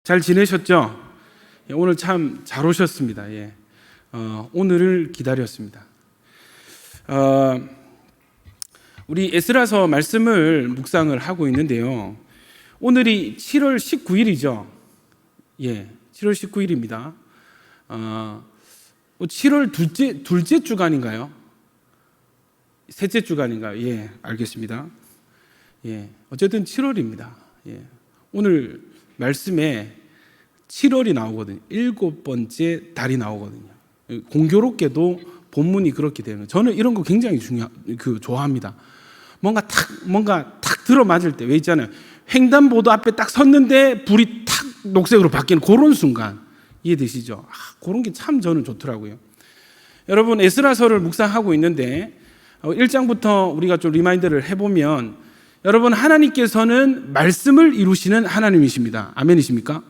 잘 지내셨죠? 오늘 참 잘 오셨습니다. 오늘을 기다렸습니다. 우리 에스라서 말씀을 묵상을 하고 있는데요. 오늘이 7월 19일이죠. 7월 19일입니다. 7월 둘째 주간인가요? 셋째 주간인가요? 알겠습니다. 어쨌든 7월입니다. 오늘 말씀에 7월이 나오거든요. 7번째 달이 나오거든요. 공교롭게도 본문이 그렇게 되는 거예요. 저는 이런 거 굉장히 좋아합니다. 뭔가 탁 들어맞을 때, 왜 있잖아요. 횡단보도 앞에 딱 섰는데 불이 탁 녹색으로 바뀌는 그런 순간, 이해되시죠? 그런 게 참 저는 좋더라고요. 여러분, 에스라서를 묵상하고 있는데 1장부터 우리가 좀 리마인드를 해보면, 여러분, 하나님께서는 말씀을 이루시는 하나님이십니다. 아멘이십니까?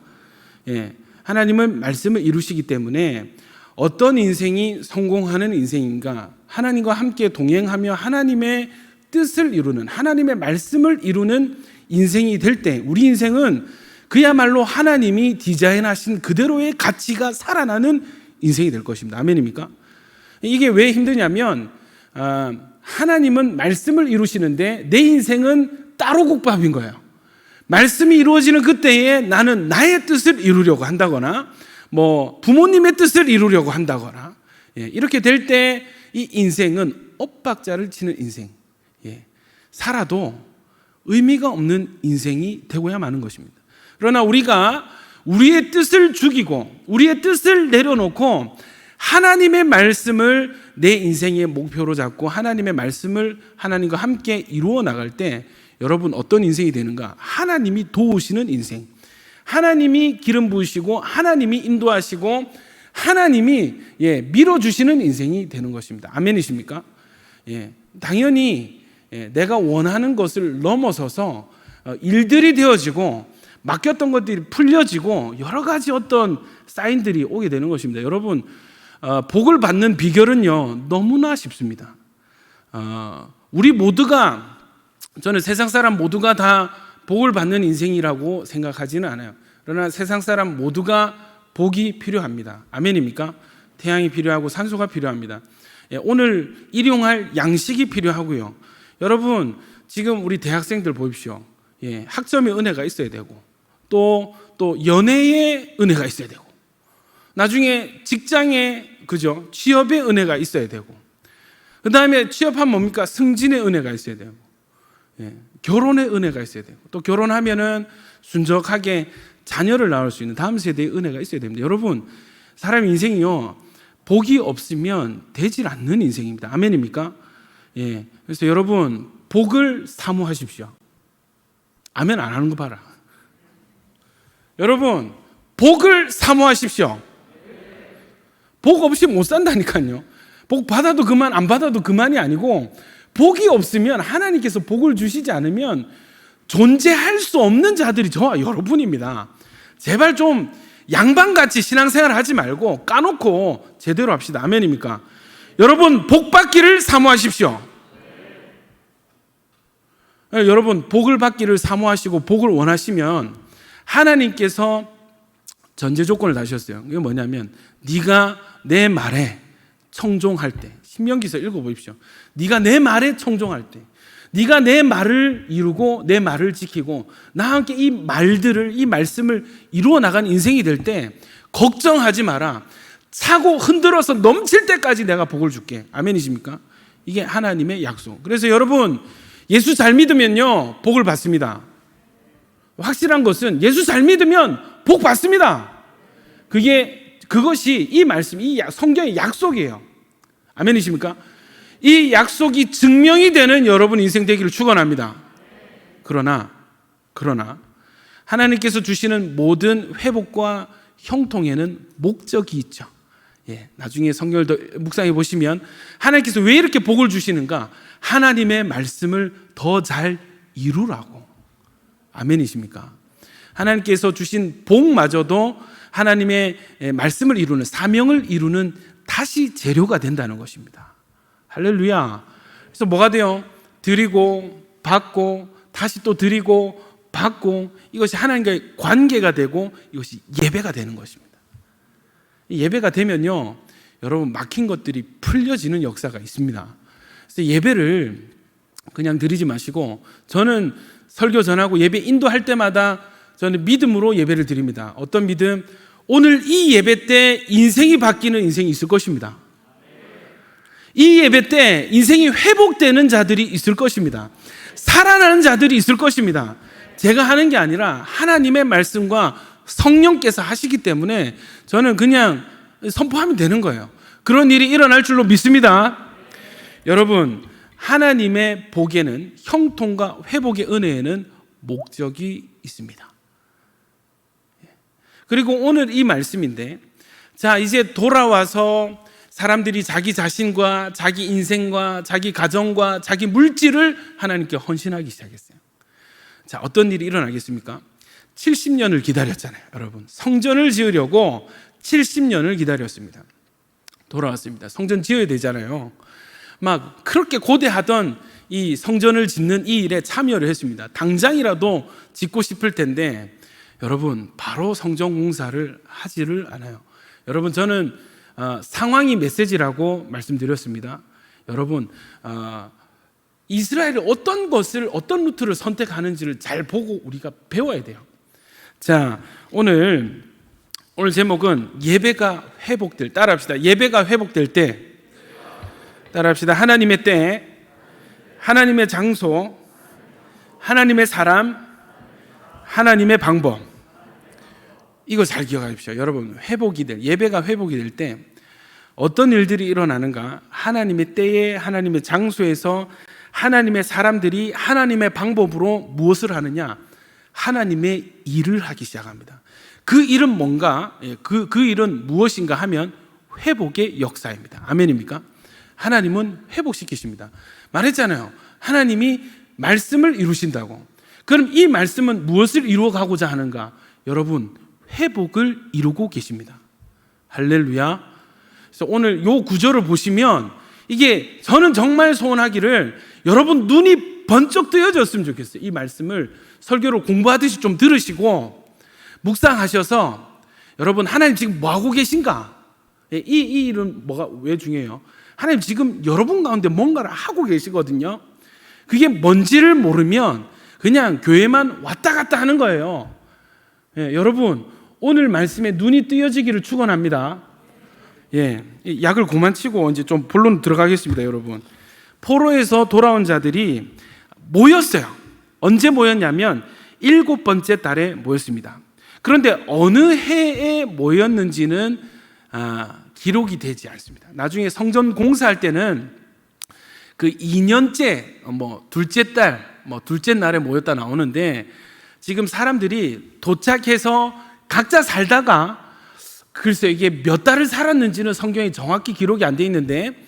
하나님은 말씀을 이루시기 때문에 어떤 인생이 성공하는 인생인가, 하나님과 함께 동행하며 하나님의 뜻을 이루는, 하나님의 말씀을 이루는 인생이 될 때, 우리 인생은 그야말로 하나님이 디자인하신 그대로의 가치가 살아나는 인생이 될 것입니다. 아멘입니까? 이게 왜 힘드냐면, 하나님은 말씀을 이루시는데 내 인생은 따로 국밥인 거예요. 말씀이 이루어지는 그때에 나는 나의 뜻을 이루려고 한다거나, 부모님의 뜻을 이루려고 한다거나, 이렇게 될 때 이 인생은 엇박자를 치는 인생, 살아도 의미가 없는 인생이 되고야 마는 것입니다. 그러나 우리가 우리의 뜻을 죽이고 우리의 뜻을 내려놓고 하나님의 말씀을 내 인생의 목표로 잡고 하나님의 말씀을 하나님과 함께 이루어 나갈 때, 여러분, 어떤 인생이 되는가? 하나님이 도우시는 인생, 하나님이 기름 부으시고 하나님이 인도하시고 하나님이 밀어주시는 인생이 되는 것입니다. 아멘이십니까? 당연히 내가 원하는 것을 넘어서서 일들이 되어지고 맡겼던 것들이 풀려지고 여러 가지 어떤 사인들이 오게 되는 것입니다. 여러분, 복을 받는 비결은요, 너무나 쉽습니다. 우리 모두가, 저는 세상 사람 모두가 다 복을 받는 인생이라고 생각하지는 않아요. 그러나 세상 사람 모두가 복이 필요합니다. 아멘입니까? 태양이 필요하고 산소가 필요합니다. 오늘 일용할 양식이 필요하고요. 여러분, 지금 우리 대학생들 보십시오. 학점의 은혜가 있어야 되고, 또 연애의 은혜가 있어야 되고, 나중에 직장에, 취업의 은혜가 있어야 되고, 그 다음에 취업하면 뭡니까? 승진의 은혜가 있어야 되고, 결혼의 은혜가 있어야 되고, 또 결혼하면은 순적하게 자녀를 낳을 수 있는 다음 세대의 은혜가 있어야 됩니다. 여러분, 사람 인생이요, 복이 없으면 되질 않는 인생입니다. 아멘입니까? 그래서 여러분, 복을 사모하십시오. 아멘 안 하는 거 봐라. 여러분, 복을 사모하십시오. 복 없이 못 산다니까요. 복 받아도 그만, 안 받아도 그만이 아니고, 복이 없으면, 하나님께서 복을 주시지 않으면 존재할 수 없는 자들이 저와 여러분입니다. 제발 좀 양반같이 신앙생활 하지 말고 까놓고 제대로 합시다. 아멘입니까? 여러분, 복 받기를 사모하십시오. 여러분, 복을 받기를 사모하시고 복을 원하시면 하나님께서 전제 조건을 다셨어요. 그게 뭐냐면, 네가 내 말에 청종할 때, 신명기서 읽어보십시오. 네가 내 말에 청종할 때, 네가 내 말을 이루고 내 말을 지키고 나와 함께 이 말씀을 이루어 나가는 인생이 될 때 걱정하지 마라. 차고 흔들어서 넘칠 때까지 내가 복을 줄게. 아멘이십니까? 이게 하나님의 약속. 그래서 여러분, 예수 잘 믿으면요, 복을 받습니다. 확실한 것은 예수 잘 믿으면 복 받습니다. 그것이 이 말씀, 이 성경의 약속이에요. 아멘이십니까? 이 약속이 증명이 되는 여러분 인생 되기를 축원합니다. 그러나 하나님께서 주시는 모든 회복과 형통에는 목적이 있죠. 나중에 성경을 더 묵상해 보시면 하나님께서 왜 이렇게 복을 주시는가? 하나님의 말씀을 더 잘 이루라고. 아멘이십니까? 하나님께서 주신 복마저도 하나님의 말씀을 이루는, 사명을 이루는 다시 재료가 된다는 것입니다. 할렐루야. 그래서 뭐가 돼요? 드리고 받고 다시 또 드리고 받고 이것이 하나님과의 관계가 되고 이것이 예배가 되는 것입니다. 예배가 되면요, 여러분 막힌 것들이 풀려지는 역사가 있습니다. 그래서 예배를 그냥 드리지 마시고, 저는 설교 전하고 예배 인도할 때마다 저는 믿음으로 예배를 드립니다. 어떤 믿음? 오늘 이 예배 때 인생이 바뀌는 인생이 있을 것입니다. 이 예배 때 인생이 회복되는 자들이 있을 것입니다. 살아나는 자들이 있을 것입니다. 제가 하는 게 아니라 하나님의 말씀과 성령께서 하시기 때문에 저는 그냥 선포하면 되는 거예요. 그런 일이 일어날 줄로 믿습니다. 여러분, 하나님의 복에는, 형통과 회복의 은혜에는 목적이 있습니다. 그리고 오늘 이 말씀인데, 자, 이제 돌아와서 사람들이 자기 자신과 자기 인생과 자기 가정과 자기 물질을 하나님께 헌신하기 시작했어요. 자, 어떤 일이 일어나겠습니까? 70년을 기다렸잖아요, 여러분. 성전을 지으려고 70년을 기다렸습니다. 돌아왔습니다. 성전 지어야 되잖아요. 막 그렇게 고대하던 이 성전을 짓는 이 일에 참여를 했습니다. 당장이라도 짓고 싶을 텐데, 여러분, 바로 성전 공사를 하지를 않아요. 여러분, 저는 상황이 메시지라고 말씀드렸습니다. 여러분, 이스라엘이 어떤 루트를 선택하는지를 잘 보고 우리가 배워야 돼요. 자, 오늘 제목은 예배가 회복될, 따라합시다. 예배가 회복될 때, 따라합시다. 하나님의 때, 하나님의 장소, 하나님의 사람, 하나님의 방법. 이거 잘 기억하십시오. 여러분, 예배가 회복이 될 때 어떤 일들이 일어나는가? 하나님의 때에, 하나님의 장소에서 하나님의 사람들이 하나님의 방법으로 무엇을 하느냐? 하나님의 일을 하기 시작합니다. 그 일은 뭔가? 그 일은 무엇인가 하면 회복의 역사입니다. 아멘입니까? 하나님은 회복시키십니다. 말했잖아요. 하나님이 말씀을 이루신다고. 그럼 이 말씀은 무엇을 이루어가고자 하는가? 여러분, 회복을 이루고 계십니다. 할렐루야. 그래서 오늘 요 구절을 보시면, 이게 저는 정말 소원하기를 여러분 눈이 번쩍 뜨여졌으면 좋겠어요. 이 말씀을 설교를 공부하듯이 좀 들으시고 묵상하셔서, 여러분, 하나님 지금 뭐 하고 계신가? 이 일은 왜 중요해요? 하나님 지금 여러분 가운데 뭔가를 하고 계시거든요. 그게 뭔지를 모르면 그냥 교회만 왔다 갔다 하는 거예요. 여러분, 오늘 말씀에 눈이 뜨여지기를 축원합니다. 약을 그만 치고 이제 좀 본론 들어가겠습니다. 여러분, 포로에서 돌아온 자들이 모였어요. 언제 모였냐면 7번째 달에 모였습니다. 그런데 어느 해에 모였는지는 기록이 되지 않습니다. 나중에 성전 공사할 때는 그 2년째 둘째 달, 둘째 날에 모였다 나오는데, 지금 사람들이 도착해서 각자 살다가, 글쎄요, 이게 몇 달을 살았는지는 성경에 정확히 기록이 안 돼 있는데,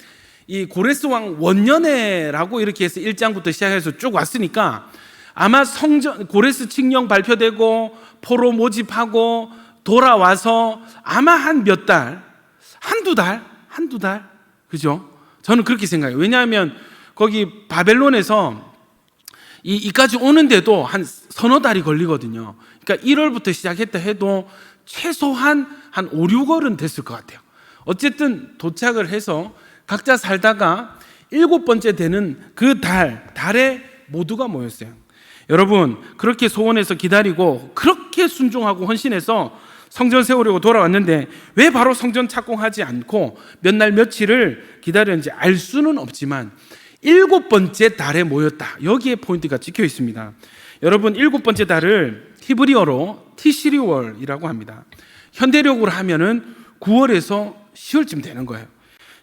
이 고레스 왕 원년해라고 이렇게 해서 1장부터 시작해서 쭉 왔으니까 아마 고레스 칙령 발표되고 포로 모집하고 돌아와서 아마 한 몇 달, 한두 달, 그죠? 저는 그렇게 생각해요. 왜냐하면 거기 바벨론에서 이까지 오는데도 한 서너 달이 걸리거든요. 그러니까 1월부터 시작했다 해도 최소한 한 5, 6월은 됐을 것 같아요. 어쨌든 도착을 해서 각자 살다가 7번째 되는 그 달에 모두가 모였어요. 여러분, 그렇게 소원해서 기다리고 그렇게 순종하고 헌신해서 성전 세우려고 돌아왔는데, 왜 바로 성전 착공하지 않고 몇 날 며칠을 기다렸는지 알 수는 없지만 7번째 달에 모였다. 여기에 포인트가 찍혀 있습니다. 여러분, 7번째 달을 히브리어로 티시리월이라고 합니다. 현대력으로 하면은 9월에서 10월쯤 되는 거예요.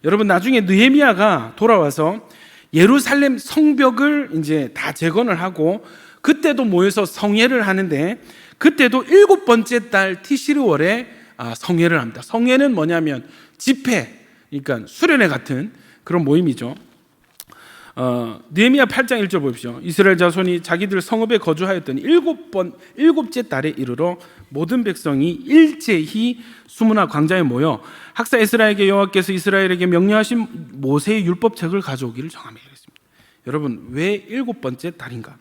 여러분, 나중에 느헤미야가 돌아와서 예루살렘 성벽을 이제 다 재건을 하고 그때도 모여서 성회를 하는데, 그때도 7번째 달 티시리월에 성회를 합니다. 성회는 뭐냐면 집회, 그러니까 수련회 같은 그런 모임이죠. 느헤미야 8장 1절 보십시오. 이스라엘 자손이 자기들 성읍에 거주하였더니 7째 달에 이르러 모든 백성이 일제히 수문화 광장에 모여 학사 에스라에게 여호와께서 이스라엘에게 명령하신 모세의 율법책을 가져오기를 정하며 이랬습니다. 여러분, 왜 7번째 달인가?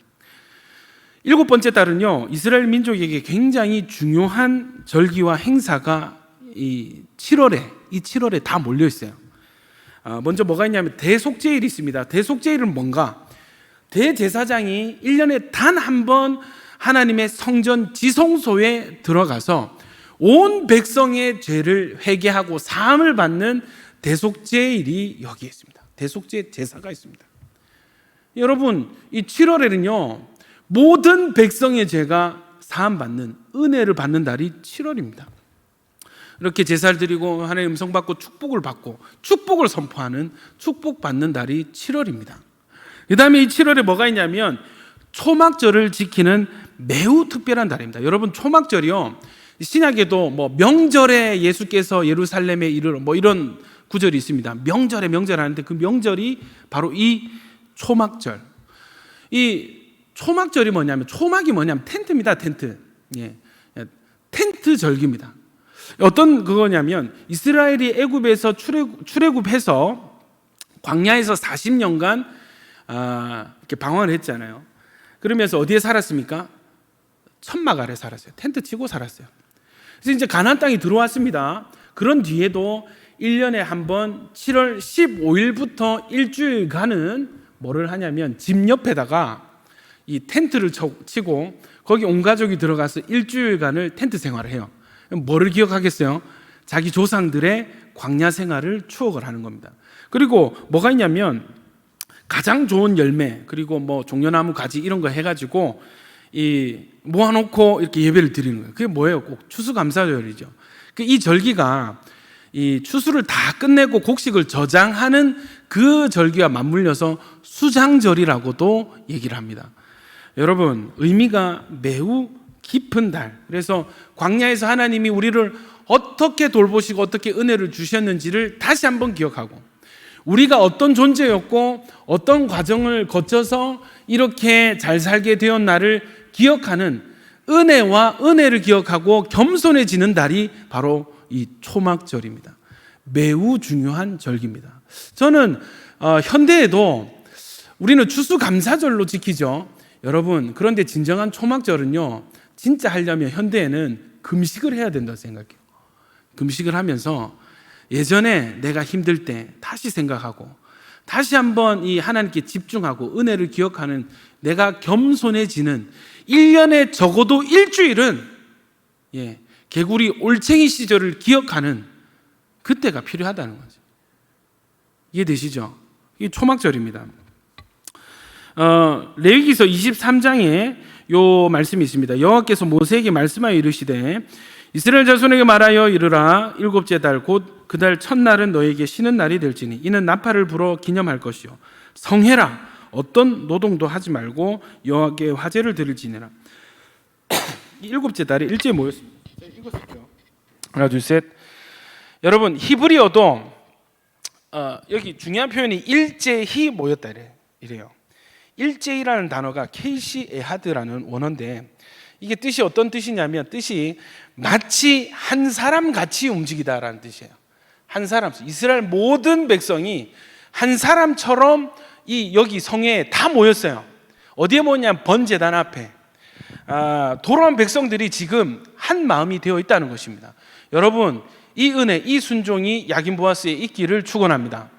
일곱 번째 달은요, 이스라엘 민족에게 굉장히 중요한 절기와 행사가 이 7월에 다 몰려 있어요. 먼저 뭐가 있냐면 대속죄일이 있습니다. 대속죄일은 뭔가? 대제사장이 1년에 단 한 번 하나님의 성전 지성소에 들어가서 온 백성의 죄를 회개하고 사함을 받는 대속죄일이 여기에 있습니다. 대속죄 제사가 있습니다. 여러분, 이 7월에는요 모든 백성의 죄가 사함받는, 은혜를 받는 달이 7월입니다. 이렇게 제사를 드리고 하나님의 음성 받고 축복을 받고 축복을 선포하는, 축복받는 달이 7월입니다. 그 다음에 이 7월에 뭐가 있냐면 초막절을 지키는 매우 특별한 달입니다. 여러분, 초막절이요, 신약에도 뭐 명절에 예수께서 예루살렘에 이르러 뭐 이런 구절이 있습니다. 명절에 하는데 그 명절이 바로 이 초막절. 이 초막절이 뭐냐면, 초막이 뭐냐면 텐트입니다. 텐트. 예. 텐트 절기입니다. 어떤 그거냐면 이스라엘이 애굽에서 출애굽해서 광야에서 40년간 이렇게 방황을 했잖아요. 그러면서 어디에 살았습니까? 천막 아래 살았어요. 텐트 치고 살았어요. 그래서 이제 가나안 땅이 들어왔습니다. 그런 뒤에도 1년에 한 번 7월 15일부터 일주일간은 뭐를 하냐면 집 옆에다가 이 텐트를 치고 거기 온 가족이 들어가서 일주일간을 텐트 생활을 해요. 뭐를 기억하겠어요? 자기 조상들의 광야 생활을 추억을 하는 겁니다. 그리고 뭐가 있냐면 가장 좋은 열매, 그리고 뭐 종려나무 가지 이런 거 해가지고 이 모아놓고 이렇게 예배를 드리는 거예요. 그게 뭐예요? 꼭 추수감사절이죠. 이 절기가 이 추수를 다 끝내고 곡식을 저장하는 그 절기와 맞물려서 수장절이라고도 얘기를 합니다. 여러분, 의미가 매우 깊은 달. 그래서 광야에서 하나님이 우리를 어떻게 돌보시고 어떻게 은혜를 주셨는지를 다시 한번 기억하고, 우리가 어떤 존재였고 어떤 과정을 거쳐서 이렇게 잘 살게 되었나를 기억하는, 은혜와 은혜를 기억하고 겸손해지는 달이 바로 이 초막절입니다. 매우 중요한 절기입니다. 저는 현대에도 우리는 추수감사절로 지키죠. 여러분, 그런데 진정한 초막절은요, 진짜 하려면 현대에는 금식을 해야 된다고 생각해요. 금식을 하면서 예전에 내가 힘들 때 다시 생각하고 다시 한번 이 하나님께 집중하고 은혜를 기억하는, 내가 겸손해지는 1년에 적어도 일주일은 개구리 올챙이 시절을 기억하는 그때가 필요하다는 거죠. 이해되시죠? 이게 초막절입니다. 레위기서 23장에 요 말씀이 있습니다. 여호와께서 모세에게 말씀하여 이르시되 이스라엘 자손에게 말하여 이르라. 일곱째 달 곧 그 달 첫날은 너에게 쉬는 날이 될지니 이는 나팔을 불어 기념할 것이요 성회라. 어떤 노동도 하지 말고 여호와께 화제를 드릴지니라. 일곱째 달에 일제에 모였습니다. 읽었을게요. 하나 둘 셋. 여러분, 히브리어도 여기 중요한 표현이 일제히 모였다 이래요. 일제이라는 단어가 케이시 에하드라는 원어인데, 이게 뜻이 어떤 뜻이냐면, 뜻이 마치 한 사람 같이 움직이다라는 뜻이에요. 한 사람, 이스라엘 모든 백성이 한 사람처럼 여기 성회에 다 모였어요. 어디에 모였냐면 번제단 앞에. 돌아온 백성들이 지금 한 마음이 되어 있다는 것입니다. 여러분, 이 은혜, 이 순종이 야긴 보아스에 있기를 축원합니다.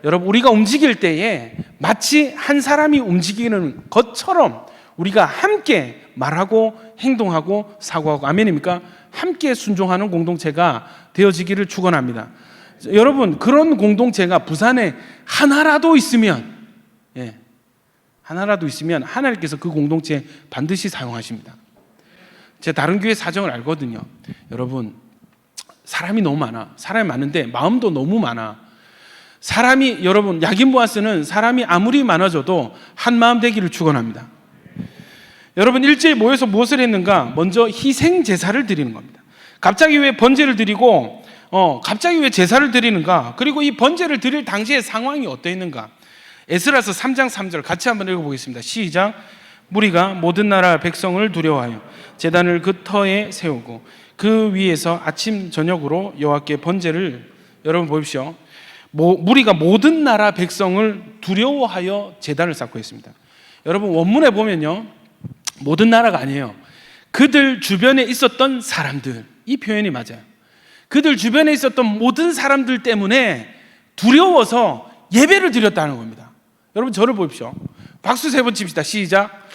여러분, 우리가 움직일 때에 마치 한 사람이 움직이는 것처럼 우리가 함께 말하고 행동하고 사고하고, 아멘입니까? 함께 순종하는 공동체가 되어지기를 축원합니다. 여러분, 그런 공동체가 부산에 하나라도 있으면, 하나라도 있으면 하나님께서 그 공동체 반드시 사용하십니다. 제가 다른 교회 사정을 알거든요. 여러분, 사람이 너무 많아. 사람이 많은데 마음도 너무 많아. 사람이, 여러분, 야긴 보아스는 사람이 아무리 많아져도 한 마음 되기를 축원합니다. 여러분, 일제히 모여서 무엇을 했는가? 먼저 희생 제사를 드리는 겁니다. 갑자기 왜 번제를 드리고 갑자기 왜 제사를 드리는가? 그리고 이 번제를 드릴 당시의 상황이 어떠했는가? 에스라서 3장 3절 같이 한번 읽어보겠습니다. 시작. 무리가 모든 나라 백성을 두려워하여 제단을 그 터에 세우고 그 위에서 아침 저녁으로 여호와께 번제를, 여러분 보십시오. 무리가 모든 나라 백성을 두려워하여 제단을 쌓고 있습니다. 여러분, 원문에 보면요, 모든 나라가 아니에요. 그들 주변에 있었던 사람들, 이 표현이 맞아요. 그들 주변에 있었던 모든 사람들 때문에 두려워서 예배를 드렸다는 겁니다. 여러분 저를 보십시오. 박수 3번 칩시다. 시작.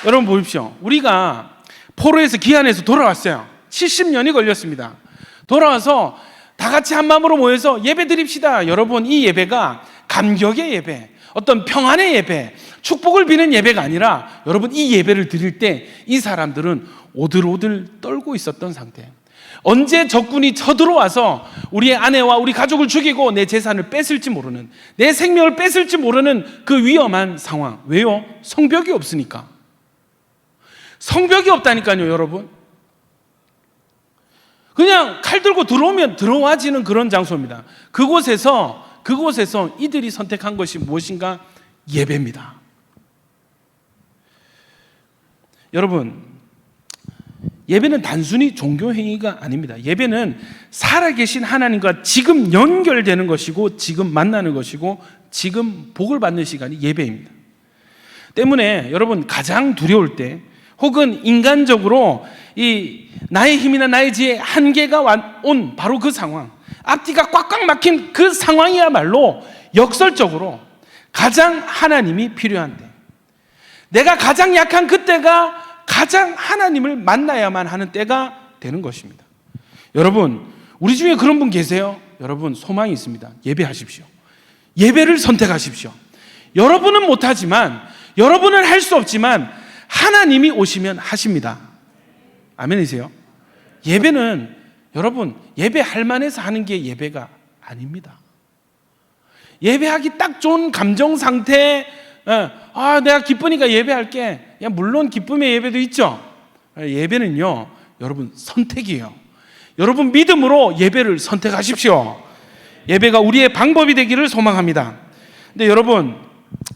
여러분 보십시오. 우리가 포로에서 기한에서 돌아왔어요. 70년이 걸렸습니다. 돌아와서 다 같이 한 마음으로 모여서 예배 드립시다. 여러분 이 예배가 감격의 예배, 어떤 평안의 예배, 축복을 비는 예배가 아니라 여러분 이 예배를 드릴 때 이 사람들은 오들오들 떨고 있었던 상태. 언제 적군이 쳐들어와서 우리의 아내와 우리 가족을 죽이고 내 재산을 뺏을지 모르는, 내 생명을 뺏을지 모르는 그 위험한 상황. 왜요? 성벽이 없으니까. 성벽이 없다니까요, 여러분. 그냥 칼 들고 들어오면 들어와지는 그런 장소입니다. 그곳에서 이들이 선택한 것이 무엇인가? 예배입니다. 여러분, 예배는 단순히 종교 행위가 아닙니다. 예배는 살아계신 하나님과 지금 연결되는 것이고, 지금 만나는 것이고, 지금 복을 받는 시간이 예배입니다. 때문에 여러분 가장 두려울 때, 혹은 인간적으로 이 나의 힘이나 나의 지혜의 한계가 온 바로 그 상황, 앞뒤가 꽉꽉 막힌 그 상황이야말로 역설적으로 가장 하나님이 필요한 때, 내가 가장 약한 그때가 가장 하나님을 만나야만 하는 때가 되는 것입니다. 여러분, 우리 중에 그런 분 계세요? 여러분, 소망이 있습니다. 예배하십시오. 예배를 선택하십시오. 여러분은 못하지만, 여러분은 할 수 없지만 하나님이 오시면 하십니다. 아멘이세요? 예배는 여러분 예배할 만해서 하는 게 예배가 아닙니다. 예배하기 딱 좋은 감정 상태, 내가 기쁘니까 예배할게. 물론 기쁨의 예배도 있죠. 예배는요, 여러분 선택이에요. 여러분 믿음으로 예배를 선택하십시오. 예배가 우리의 방법이 되기를 소망합니다. 근데 여러분,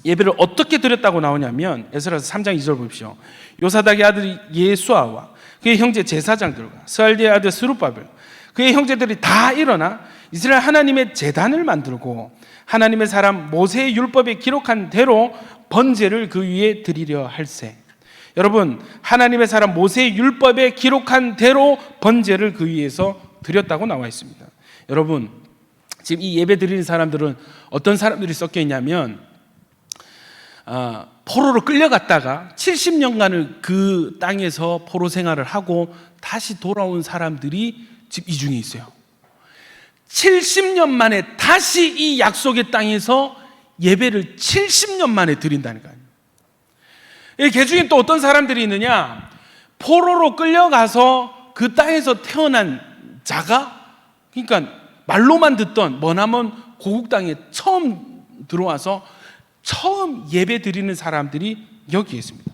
예배를 어떻게 드렸다고 나오냐면 에스라서 3장 2절 보십시오. 요사닥의 아들 예수아와 그의 형제 제사장들과 스알디의 아들 스룹바벨 그의 형제들이 다 일어나 이스라엘 하나님의 제단을 만들고 하나님의 사람 모세의 율법에 기록한 대로 번제를 그 위에 드리려 할세. 여러분, 하나님의 사람 모세의 율법에 기록한 대로 번제를 그 위에서 드렸다고 나와 있습니다. 여러분, 지금 이 예배 드리는 사람들은 어떤 사람들이 섞여 있냐면 포로로 끌려갔다가 70년간을 그 땅에서 포로 생활을 하고 다시 돌아온 사람들이 지금 이 중에 있어요. 70년 만에 다시 이 약속의 땅에서 예배를 70년 만에 드린다니까요. 그 중에 또 어떤 사람들이 있느냐? 포로로 끌려가서 그 땅에서 태어난 자가, 그러니까 말로만 듣던 머나먼 고국 땅에 처음 들어와서 처음 예배 드리는 사람들이 여기 있습니다.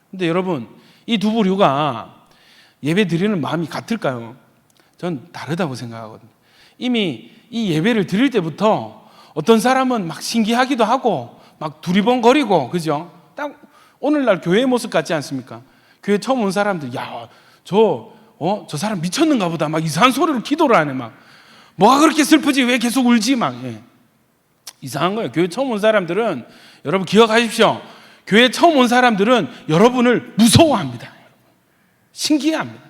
근데 여러분, 이 두 부류가 예배 드리는 마음이 같을까요? 전 다르다고 생각하거든요. 이미 이 예배를 드릴 때부터 어떤 사람은 막 신기하기도 하고 막 두리번거리고, 그죠? 딱 오늘날 교회의 모습 같지 않습니까? 교회 처음 온 사람들, 저 사람 미쳤는가 보다, 막 이상한 소리로 기도를 하네. 막 뭐가 그렇게 슬프지? 왜 계속 울지? 막 이상한 거예요. 교회 처음 온 사람들은, 여러분 기억하십시오. 교회 처음 온 사람들은 여러분을 무서워합니다. 신기해합니다.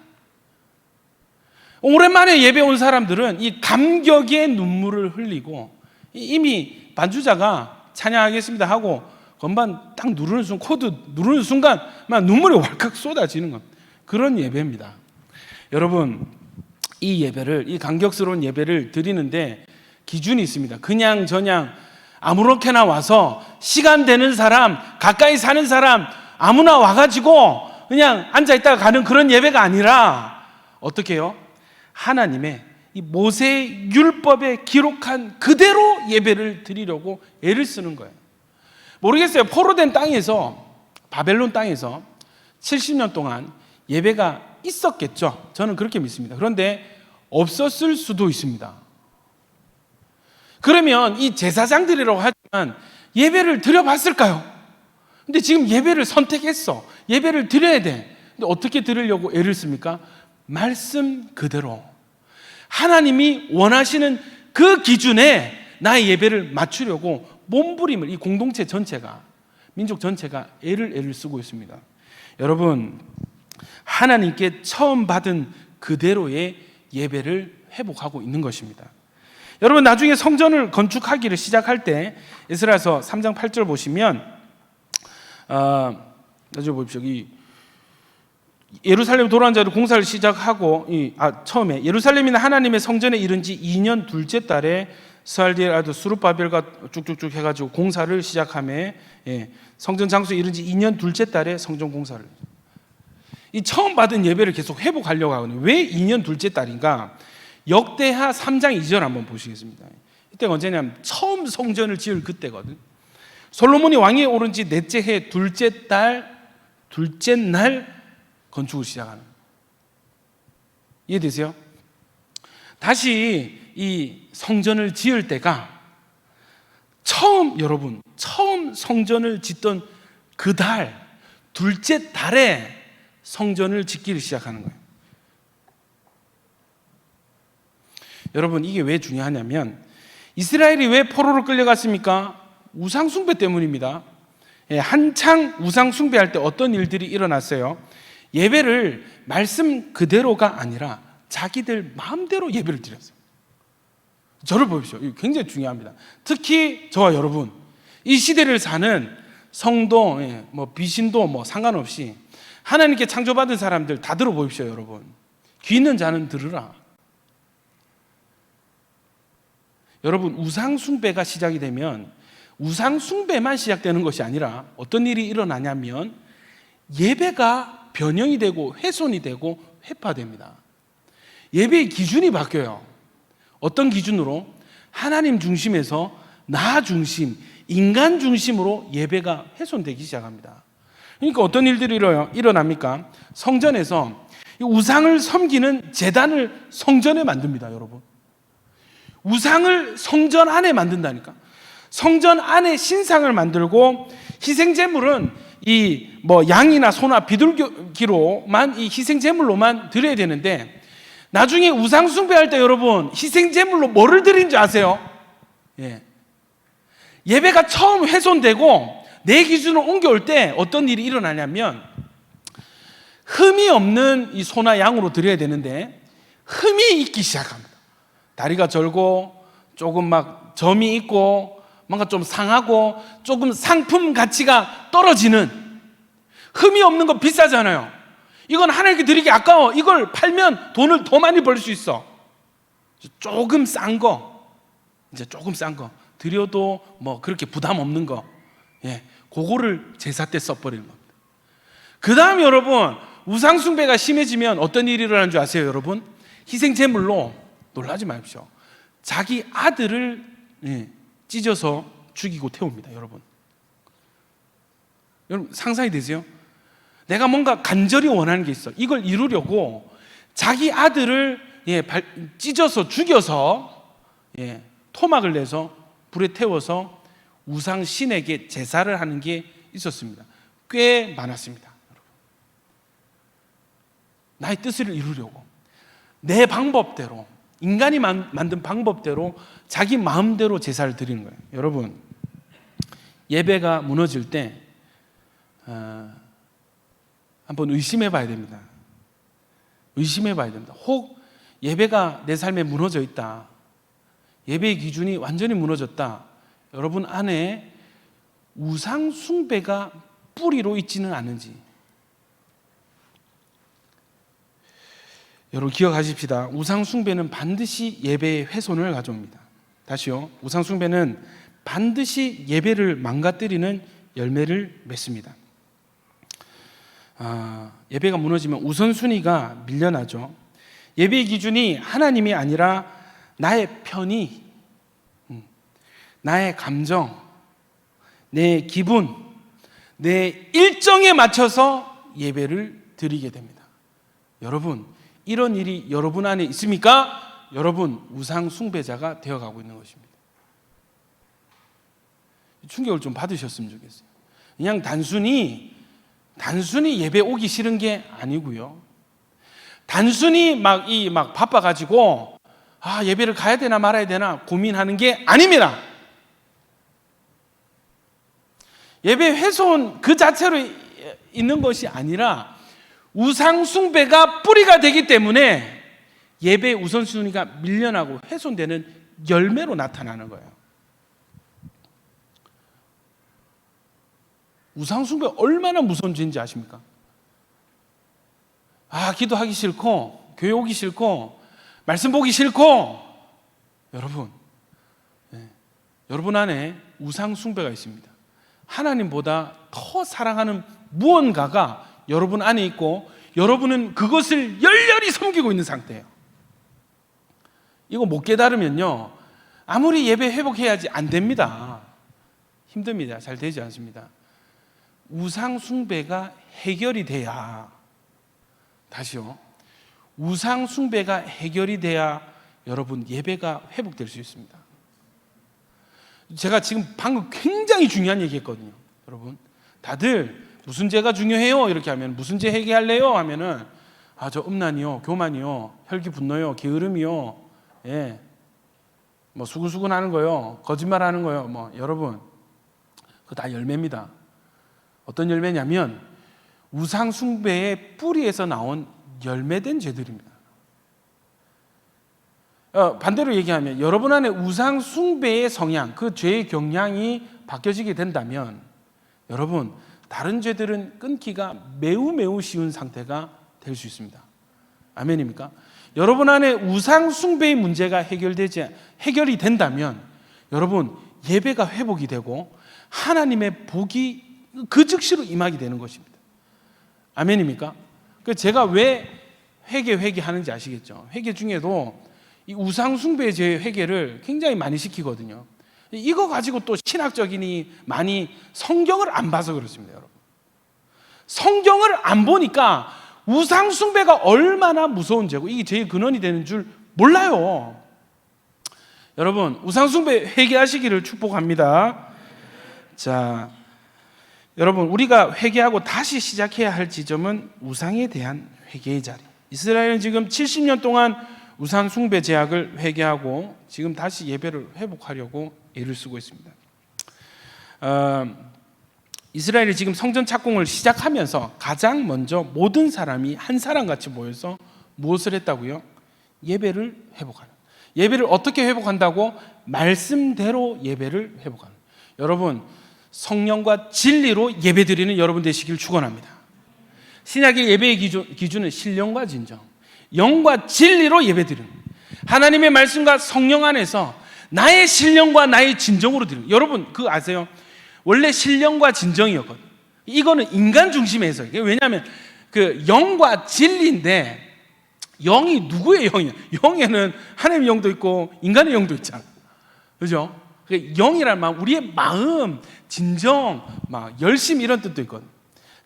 오랜만에 예배 온 사람들은 이 감격의 눈물을 흘리고, 이미 반주자가 찬양하겠습니다 하고 건반 딱 누르는 순간, 코드 누르는 순간 막 눈물이 왈칵 쏟아지는 겁니다. 그런 예배입니다. 여러분, 이 예배를, 이 감격스러운 예배를 드리는데 기준이 있습니다. 그냥 저냥 아무렇게나 와서 시간 되는 사람, 가까이 사는 사람 아무나 와가지고 그냥 앉아있다가 가는 그런 예배가 아니라 어떻게 해요? 하나님의 이 모세의 율법에 기록한 그대로 예배를 드리려고 애를 쓰는 거예요. 모르겠어요. 포로된 땅에서, 바벨론 땅에서 70년 동안 예배가 있었겠죠. 저는 그렇게 믿습니다. 그런데 없었을 수도 있습니다. 그러면 이 제사장들이라고 하지만 예배를 드려봤을까요? 근데 지금 예배를 선택했어. 예배를 드려야 돼. 근데 어떻게 드리려고 애를 씁니까? 말씀 그대로 하나님이 원하시는 그 기준에 나의 예배를 맞추려고 몸부림을, 이 공동체 전체가 민족 전체가 애를 쓰고 있습니다. 여러분, 하나님께 처음 받은 그대로의 예배를 회복하고 있는 것입니다. 여러분, 나중에 성전을 건축하기를 시작할 때 에스라서 3장 8절 보시면 나중에 보십시오. 예루살렘 돌아온 자로 공사를 시작하고 처음에 예루살렘이나 하나님의 성전에 이른 지 2년 둘째 달에 스알디엘 아들 수룹바벨과 쭉쭉쭉 해가지고 공사를 시작하며 성전 장소에 이른 지 2년 둘째 달에 성전 공사를 이 처음 받은 예배를 계속 회복하려고 하거든요. 왜 2년 둘째 달인가? 역대하 3장 2절 한번 보시겠습니다. 이때가 언제냐면 처음 성전을 지을 그때거든. 솔로몬이 왕위에 오른 지 넷째 해 둘째 날 건축을 시작하는. 이해되세요? 다시 이 성전을 지을 때가 처음 성전을 짓던 그 달, 둘째 달에 성전을 짓기를 시작하는 거예요. 여러분, 이게 왜 중요하냐면 이스라엘이 왜 포로로 끌려갔습니까? 우상숭배 때문입니다. 한창 우상숭배할 때 어떤 일들이 일어났어요? 예배를 말씀 그대로가 아니라 자기들 마음대로 예배를 드렸어요. 저를 보십시오. 이거 굉장히 중요합니다. 특히 저와 여러분, 이 시대를 사는 성도, 비신도 상관없이 하나님께 창조받은 사람들 다 들어보십시오. 여러분, 귀 있는 자는 들으라. 여러분, 우상숭배가 시작이 되면 우상숭배만 시작되는 것이 아니라 어떤 일이 일어나냐면 예배가 변형이 되고 훼손이 되고 회파됩니다. 예배의 기준이 바뀌어요. 어떤 기준으로? 하나님 중심에서 나 중심, 인간 중심으로 예배가 훼손되기 시작합니다. 그러니까 어떤 일들이 일어납니까? 성전에서 우상을 섬기는 제단을 성전에 만듭니다. 여러분, 우상을 성전 안에 만든다니까. 성전 안에 신상을 만들고 희생제물은 양이나 소나 비둘기로만 이 희생제물로만 드려야 되는데 나중에 우상 숭배할 때 여러분 희생제물로 뭐를 드리는지 아세요? 예배가 처음 훼손되고 내 기준으로 옮겨올 때 어떤 일이 일어나냐면 흠이 없는 이 소나 양으로 드려야 되는데 흠이 있기 시작합니다. 다리가 절고 조금 막 점이 있고 뭔가 좀 상하고 조금 상품 가치가 떨어지는, 흠이 없는 거 비싸잖아요. 이건 하나님께 드리기 아까워. 이걸 팔면 돈을 더 많이 벌 수 있어. 조금 싼 거 드려도 그렇게 부담 없는 거, 그거를 제사 때 써버리는 겁니다. 그 다음 여러분, 우상숭배가 심해지면 어떤 일이 일어나는 줄 아세요? 여러분, 희생제물로, 놀라지 마십시오, 자기 아들을 찢어서 죽이고 태웁니다. 여러분 상상이 되세요? 내가 뭔가 간절히 원하는 게 있어. 이걸 이루려고 자기 아들을 찢어서 죽여서 토막을 내서 불에 태워서 우상 신에게 제사를 하는 게 있었습니다. 꽤 많았습니다. 나의 뜻을 이루려고 내 방법대로, 인간이 만든 방법대로 자기 마음대로 제사를 드리는 거예요. 여러분, 예배가 무너질 때 한번 의심해 봐야 됩니다. 혹 예배가 내 삶에 무너져 있다, 예배의 기준이 완전히 무너졌다, 여러분 안에 우상 숭배가 뿌리로 있지는 않은지. 여러분 기억하십시다. 우상 숭배는 반드시 예배의 훼손을 가져옵니다. 다시요, 우상 숭배는 반드시 예배를 망가뜨리는 열매를 맺습니다. 예배가 무너지면 우선순위가 밀려나죠. 예배의 기준이 하나님이 아니라 나의 편의, 나의 감정, 내 기분, 내 일정에 맞춰서 예배를 드리게 됩니다. 여러분, 이런 일이 여러분 안에 있습니까? 여러분 우상 숭배자가 되어가고 있는 것입니다. 충격을 좀 받으셨으면 좋겠어요. 그냥 단순히 예배 오기 싫은 게 아니고요, 단순히 막 바빠가지고 예배를 가야 되나 말아야 되나 고민하는 게 아닙니다. 예배 훼손 그 자체로 있는 것이 아니라 우상 숭배가 뿌리가 되기 때문에 예배의 우선순위가 밀려나고 훼손되는 열매로 나타나는 거예요. 우상 숭배 얼마나 무서운 죄인지 아십니까? 기도하기 싫고 교회 오기 싫고 말씀 보기 싫고 여러분 안에 우상 숭배가 있습니다. 하나님보다 더 사랑하는 무언가가 여러분 안에 있고 여러분은 그것을 열렬히 섬기고 있는 상태예요. 이거 못 깨달으면요, 아무리 예배 회복해야지 안 됩니다. 힘듭니다. 잘 되지 않습니다. 우상 숭배가 해결이 돼야, 다시요, 우상 숭배가 해결이 돼야 여러분 예배가 회복될 수 있습니다. 제가 지금 방금 굉장히 중요한 얘기 했거든요. 여러분, 다들 무슨 죄가 중요해요? 이렇게 하면, 무슨 죄 회개할래요? 하면은, 저 음란이요, 교만이요, 혈기 분노요, 게으름이요, 뭐 수근수근 하는 거요, 거짓말 하는 거요. 여러분, 그거 다 열매입니다. 어떤 열매냐면 우상 숭배의 뿌리에서 나온 열매된 죄들입니다. 반대로 얘기하면 여러분 안에 우상 숭배의 성향, 그 죄의 경향이 바뀌어지게 된다면 여러분, 다른 죄들은 끊기가 매우 쉬운 상태가 될 수 있습니다. 아멘입니까? 여러분 안에 우상 숭배의 문제가 해결이 된다면 여러분, 예배가 회복이 되고 하나님의 복이 그 즉시로 임하게 되는 것입니다. 아멘입니까? 제가 왜 회개하는지 아시겠죠? 회개 중에도 이 우상 숭배의 죄 회개를 굉장히 많이 시키거든요. 이거 가지고 또 신학적이니 많이 성경을 안 봐서 그렇습니다, 여러분. 성경을 안 보니까 우상 숭배가 얼마나 무서운 죄고 이게 죄의 근원이 되는 줄 몰라요. 여러분, 우상 숭배 회개하시기를 축복합니다. 자, 여러분, 우리가 회개하고 다시 시작해야 할 지점은 우상에 대한 회개의 자리. 이스라엘은 지금 70년 동안 우상 숭배 죄악을 회개하고 지금 다시 예배를 회복하려고 애를 쓰고 있습니다. 이스라엘이 지금 성전 착공을 시작하면서 가장 먼저 모든 사람이 한 사람같이 모여서 무엇을 했다고요? 예배를 회복하는. 예배를 어떻게 회복한다고? 말씀대로 예배를 회복하는. 여러분, 성령과 진리로 예배드리는 여러분 되시길 축원합니다. 신약의 예배의 기준은 신령과 진정, 영과 진리로 예배드리는, 하나님의 말씀과 성령 안에서 나의 신령과 나의 진정으로 드리는. 여러분, 그거 아세요? 원래 신령과 진정이었거든요. 이거는 인간 중심의 해석이에요. 왜냐하면 그 영과 진리인데, 영이 누구의 영이냐? 영에는 하나님의 영도 있고 인간의 영도 있잖아, 그죠? 영이란 말, 우리의 마음, 진정, 열심 이런 뜻도 있거든요.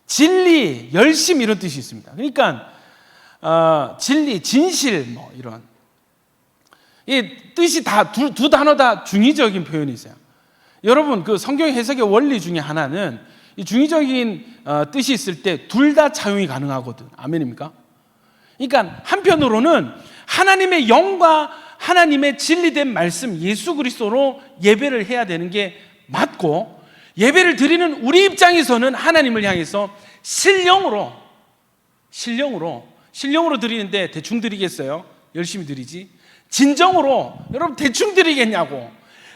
진리, 열심 이런 뜻이 있습니다. 그러니까 진리, 진실 이런 이 뜻이 다 두 단어 다 중의적인 표현이 있어요. 여러분, 그 성경 해석의 원리 중에 하나는 이 중의적인 뜻이 있을 때 둘 다 차용이 가능하거든. 아멘입니까? 그러니까 한편으로는 하나님의 영과 하나님의 진리된 말씀 예수 그리스도로 예배를 해야 되는 게 맞고, 예배를 드리는 우리 입장에서는 하나님을 향해서 신령으로 드리는데 대충 드리겠어요? 열심히 드리지. 진정으로, 여러분 대충 드리겠냐고.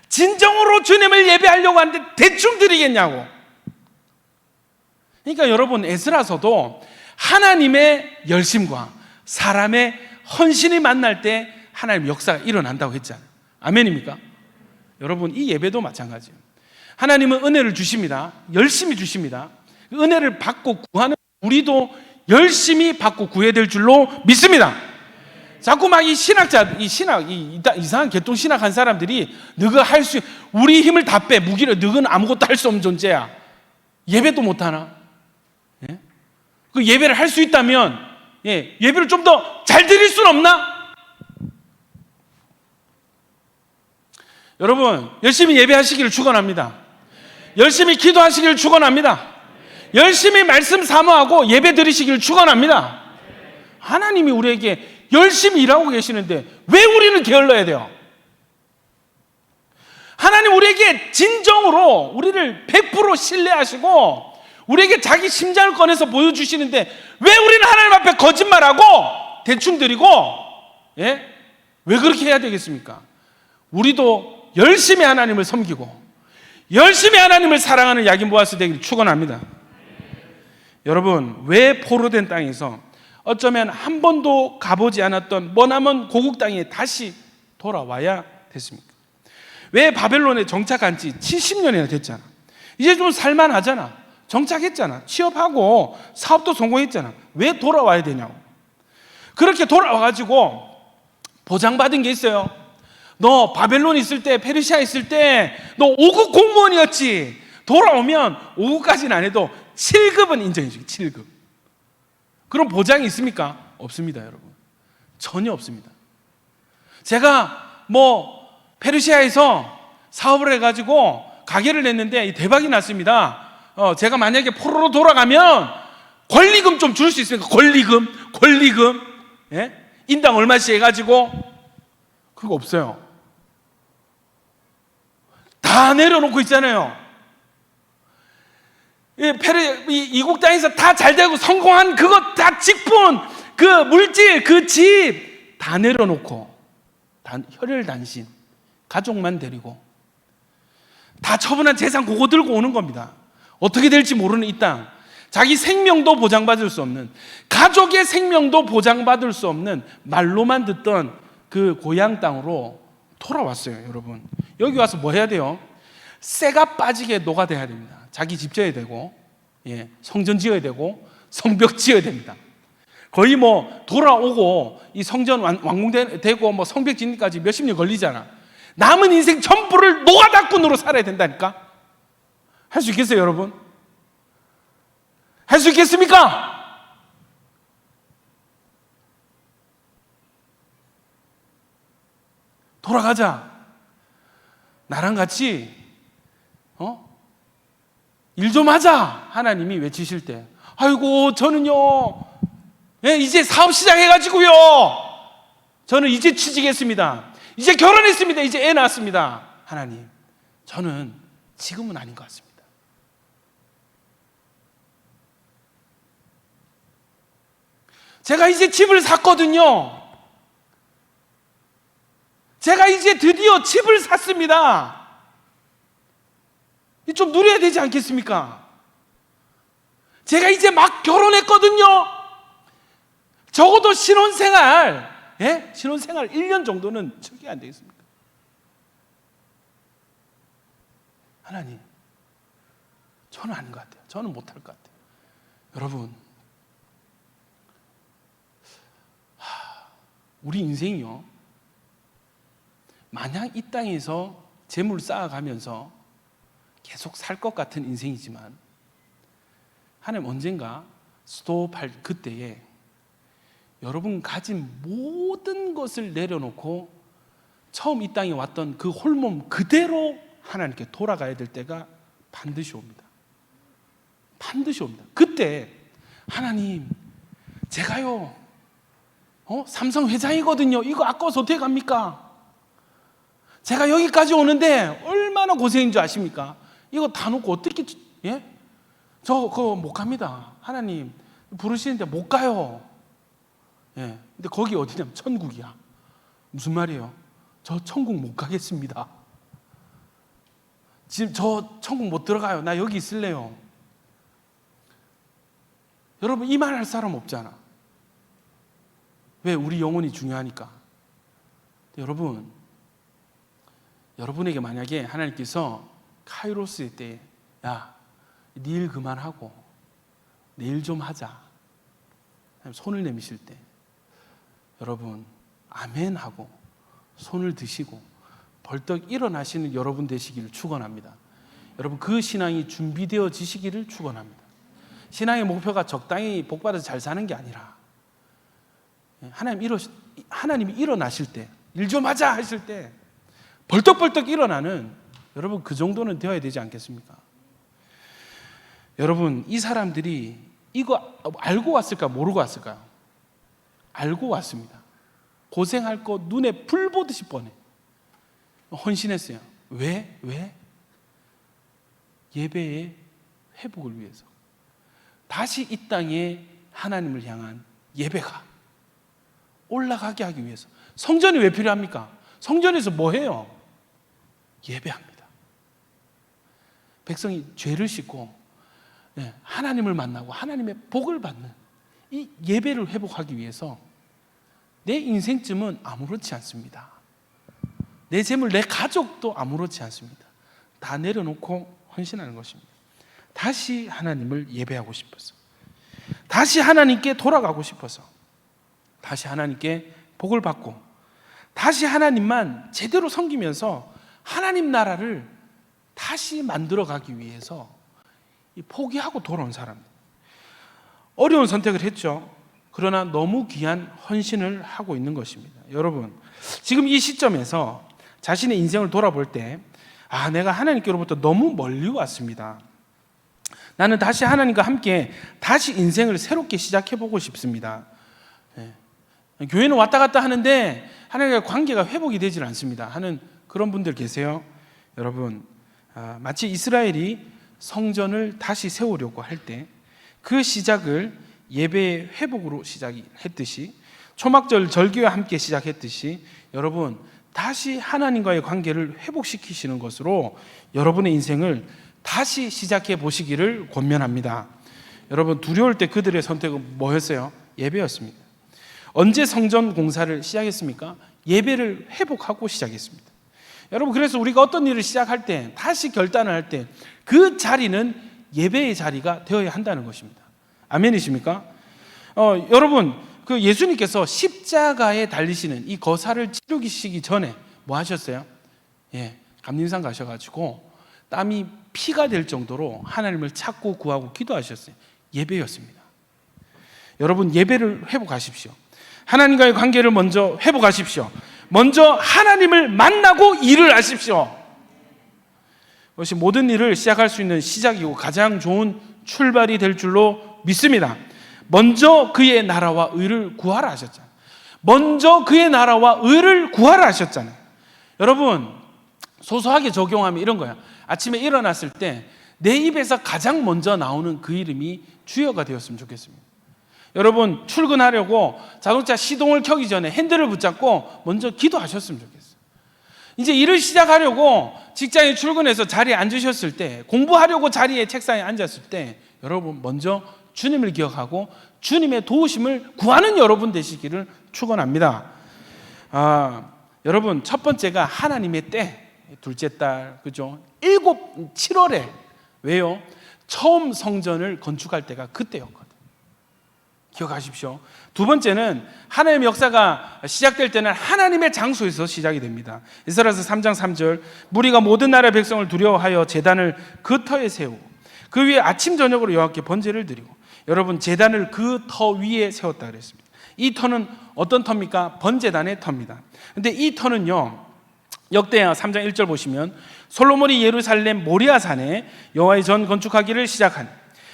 진정으로 주님을 예배하려고 하는데 대충 드리겠냐고. 그러니까 여러분, 에스라서도 하나님의 열심과 사람의 헌신이 만날 때 하나님의 역사가 일어난다고 했잖아요. 아멘입니까? 여러분, 이 예배도 마찬가지예요. 하나님은 은혜를 주십니다. 열심히 주십니다. 은혜를 받고 구하는 우리도 열심히 받고 구해야 될 줄로 믿습니다. 자꾸 막 이 이상한 개똥 신학 한 사람들이 너가 할 수, 우리 힘을 다 빼, 무기를, 너는 아무것도 할 수 없는 존재야. 예배도 못하나? 예? 그 예배를 할 수 있다면, 예배를 좀 더 잘 드릴 수는 없나? 여러분, 열심히 예배하시기를 축원합니다. 열심히 기도하시기를 축원합니다. 열심히 말씀 사모하고 예배 드리시기를 축원합니다. 하나님이 우리에게 열심히 일하고 계시는데 왜 우리는 게을러야 돼요? 하나님 우리에게 진정으로 우리를 100% 신뢰하시고 우리에게 자기 심장을 꺼내서 보여주시는데 왜 우리는 하나님 앞에 거짓말하고 대충 드리고, 예? 왜 그렇게 해야 되겠습니까? 우리도 열심히 하나님을 섬기고 열심히 하나님을 사랑하는 야긴 보아스 되기를 축원합니다. 여러분, 왜 포로된 땅에서 어쩌면 한 번도 가보지 않았던 머나먼 고국 땅에 다시 돌아와야 됐습니까? 왜 바벨론에 정착한 지 70년이나 됐잖아. 이제 좀 살만하잖아. 정착했잖아. 취업하고 사업도 성공했잖아. 왜 돌아와야 되냐고. 그렇게 돌아와가지고 보장받은 게 있어요. 너 바벨론 있을 때, 페르시아 있을 때 너 5급 공무원이었지. 돌아오면 5급까지는 안 해도 7급은 인정해주기. 7급. 그런 보장이 있습니까? 없습니다, 여러분. 전혀 없습니다. 제가 페르시아에서 사업을 해가지고 가게를 냈는데 대박이 났습니다. 제가 만약에 포로로 돌아가면 권리금 좀 줄 수 있습니까? 권리금. 예? 인당 얼마씩 해가지고. 그거 없어요. 다 내려놓고 있잖아요. 이국 땅에서 다 잘되고 성공한 그것 다 직분, 그 물질, 그 집 다 내려놓고 혈혈단신 가족만 데리고 다 처분한 재산 그거 들고 오는 겁니다. 어떻게 될지 모르는 이 땅, 자기 생명도 보장받을 수 없는, 가족의 생명도 보장받을 수 없는 말로만 듣던 그 고향 땅으로 돌아왔어요. 여러분, 여기 와서 뭐 해야 돼요? 쇠가 빠지게 녹아돼야 됩니다. 자기 집 지어야 되고, 예, 성전 지어야 되고, 성벽 지어야 됩니다. 거의 돌아오고 이 성전 완공되고 성벽 짓기까지 몇십 년 걸리잖아. 남은 인생 전부를 노가다꾼으로 살아야 된다니까. 할 수 있겠어요, 여러분? 할 수 있겠습니까? 돌아가자. 나랑 같이 일 좀 하자. 하나님이 외치실 때, 아이고 저는요, 예, 이제 사업 시작해가지고요, 저는 이제 취직했습니다, 이제 결혼했습니다, 이제 애 낳았습니다. 하나님, 저는 지금은 아닌 것 같습니다. 제가 이제 집을 샀거든요. 제가 이제 드디어 집을 샀습니다. 좀 누려야 되지 않겠습니까? 제가 이제 막 결혼했거든요. 적어도 신혼생활 1년 정도는 저기 안 되겠습니까? 하나님, 저는 아닌 것 같아요. 저는 못할 것 같아요. 여러분, 우리 인생이요, 마냥 이 땅에서 재물 쌓아가면서 계속 살 것 같은 인생이지만 하나님 언젠가 스톱할 그때에 여러분 가진 모든 것을 내려놓고 처음 이 땅에 왔던 그 홀몸 그대로 하나님께 돌아가야 될 때가 반드시 옵니다. 반드시 옵니다. 그때 하나님, 제가요 삼성 회장이거든요. 이거 아까워서 어떻게 갑니까? 제가 여기까지 오는데 얼마나 고생인 줄 아십니까? 이거 다 놓고 어떻게, 예? 저 그거 못 갑니다. 하나님 부르시는데 못 가요. 예. 근데 거기 어디냐면 천국이야. 무슨 말이에요? 저 천국 못 가겠습니다. 지금 저 천국 못 들어가요. 나 여기 있을래요. 여러분, 이 말 할 사람 없잖아. 왜? 우리 영혼이 중요하니까. 여러분, 여러분에게 만약에 하나님께서 카이로스일 때, 야, 네 일 그만하고 내일 좀 하자, 손을 내미실 때, 여러분 아멘 하고 손을 드시고 벌떡 일어나시는 여러분 되시기를 축원합니다. 여러분, 그 신앙이 준비되어지시기를 축원합니다. 신앙의 목표가 적당히 복받아서 잘 사는 게 아니라 하나님이 일어나실 때, 일 좀 하자 하실 때 벌떡벌떡 일어나는, 여러분 그 정도는 되어야 되지 않겠습니까? 여러분, 이 사람들이 이거 알고 왔을까 모르고 왔을까요? 알고 왔습니다. 고생할 거 눈에 불 보듯이 뻔해. 헌신했어요. 왜? 예배의 회복을 위해서. 다시 이 땅에 하나님을 향한 예배가 올라가게 하기 위해서. 성전이 왜 필요합니까? 성전에서 뭐 해요? 예배합니다. 백성이 죄를 씻고 하나님을 만나고 하나님의 복을 받는 이 예배를 회복하기 위해서 내 인생쯤은 아무렇지 않습니다. 내 재물, 내 가족도 아무렇지 않습니다. 다 내려놓고 헌신하는 것입니다. 다시 하나님을 예배하고 싶어서, 다시 하나님께 돌아가고 싶어서, 다시 하나님께 복을 받고, 다시 하나님만 제대로 섬기면서 하나님 나라를 다시 만들어가기 위해서 포기하고 돌아온 사람들. 어려운 선택을 했죠. 그러나 너무 귀한 헌신을 하고 있는 것입니다. 여러분, 지금 이 시점에서 자신의 인생을 돌아볼 때 내가 하나님께로부터 너무 멀리 왔습니다. 나는 다시 하나님과 함께 다시 인생을 새롭게 시작해보고 싶습니다. 교회는 왔다 갔다 하는데 하나님과 관계가 회복이 되질 않습니다 하는 그런 분들 계세요. 여러분, 마치 이스라엘이 성전을 다시 세우려고 할 때 그 시작을 예배의 회복으로 시작했듯이, 초막절 절기와 함께 시작했듯이, 여러분 다시 하나님과의 관계를 회복시키시는 것으로 여러분의 인생을 다시 시작해 보시기를 권면합니다. 여러분, 두려울 때 그들의 선택은 뭐였어요? 예배였습니다. 언제 성전 공사를 시작했습니까? 예배를 회복하고 시작했습니다. 여러분, 그래서 우리가 어떤 일을 시작할 때, 다시 결단을 할 때 그 자리는 예배의 자리가 되어야 한다는 것입니다. 아멘이십니까? 여러분, 그 예수님께서 십자가에 달리시는 이 거사를 치르시기 전에 뭐 하셨어요? 감림산 가셔가지고 땀이 피가 될 정도로 하나님을 찾고 구하고 기도하셨어요. 예배였습니다. 여러분, 예배를 회복하십시오. 하나님과의 관계를 먼저 회복하십시오. 먼저 하나님을 만나고 일을 하십시오. 그것이 모든 일을 시작할 수 있는 시작이고 가장 좋은 출발이 될 줄로 믿습니다. 먼저 그의 나라와 의를 구하라 하셨잖아요. 먼저 그의 나라와 의를 구하라 하셨잖아요. 여러분, 소소하게 적용하면 이런 거야. 아침에 일어났을 때 내 입에서 가장 먼저 나오는 그 이름이 주여가 되었으면 좋겠습니다. 여러분, 출근하려고 자동차 시동을 켜기 전에 핸들을 붙잡고 먼저 기도하셨으면 좋겠어요. 이제 일을 시작하려고 직장에 출근해서 자리에 앉으셨을 때, 공부하려고 자리에 책상에 앉았을 때, 여러분 먼저 주님을 기억하고 주님의 도우심을 구하는 여러분 되시기를 축원합니다. 여러분, 첫 번째가 하나님의 때, 둘째 달, 그죠? 7월에 왜요? 처음 성전을 건축할 때가 그때였거든. 기억하십시오. 두 번째는 하나님의 역사가 시작될 때는 하나님의 장소에서 시작이 됩니다. 에스라서 3장 3절, 무리가 모든 나라의 백성을 두려워하여 제단을 그 터에 세우고 그 위에 아침 저녁으로 여호와께 번제를 드리고. 여러분, 제단을 그 터 위에 세웠다 그랬습니다. 이 터는 어떤 터입니까? 번제단의 터입니다. 근데 이 터는요, 역대하 3장 1절 보시면 솔로몬이 예루살렘 모리아산에 여호와의 전 건축하기를 시작한,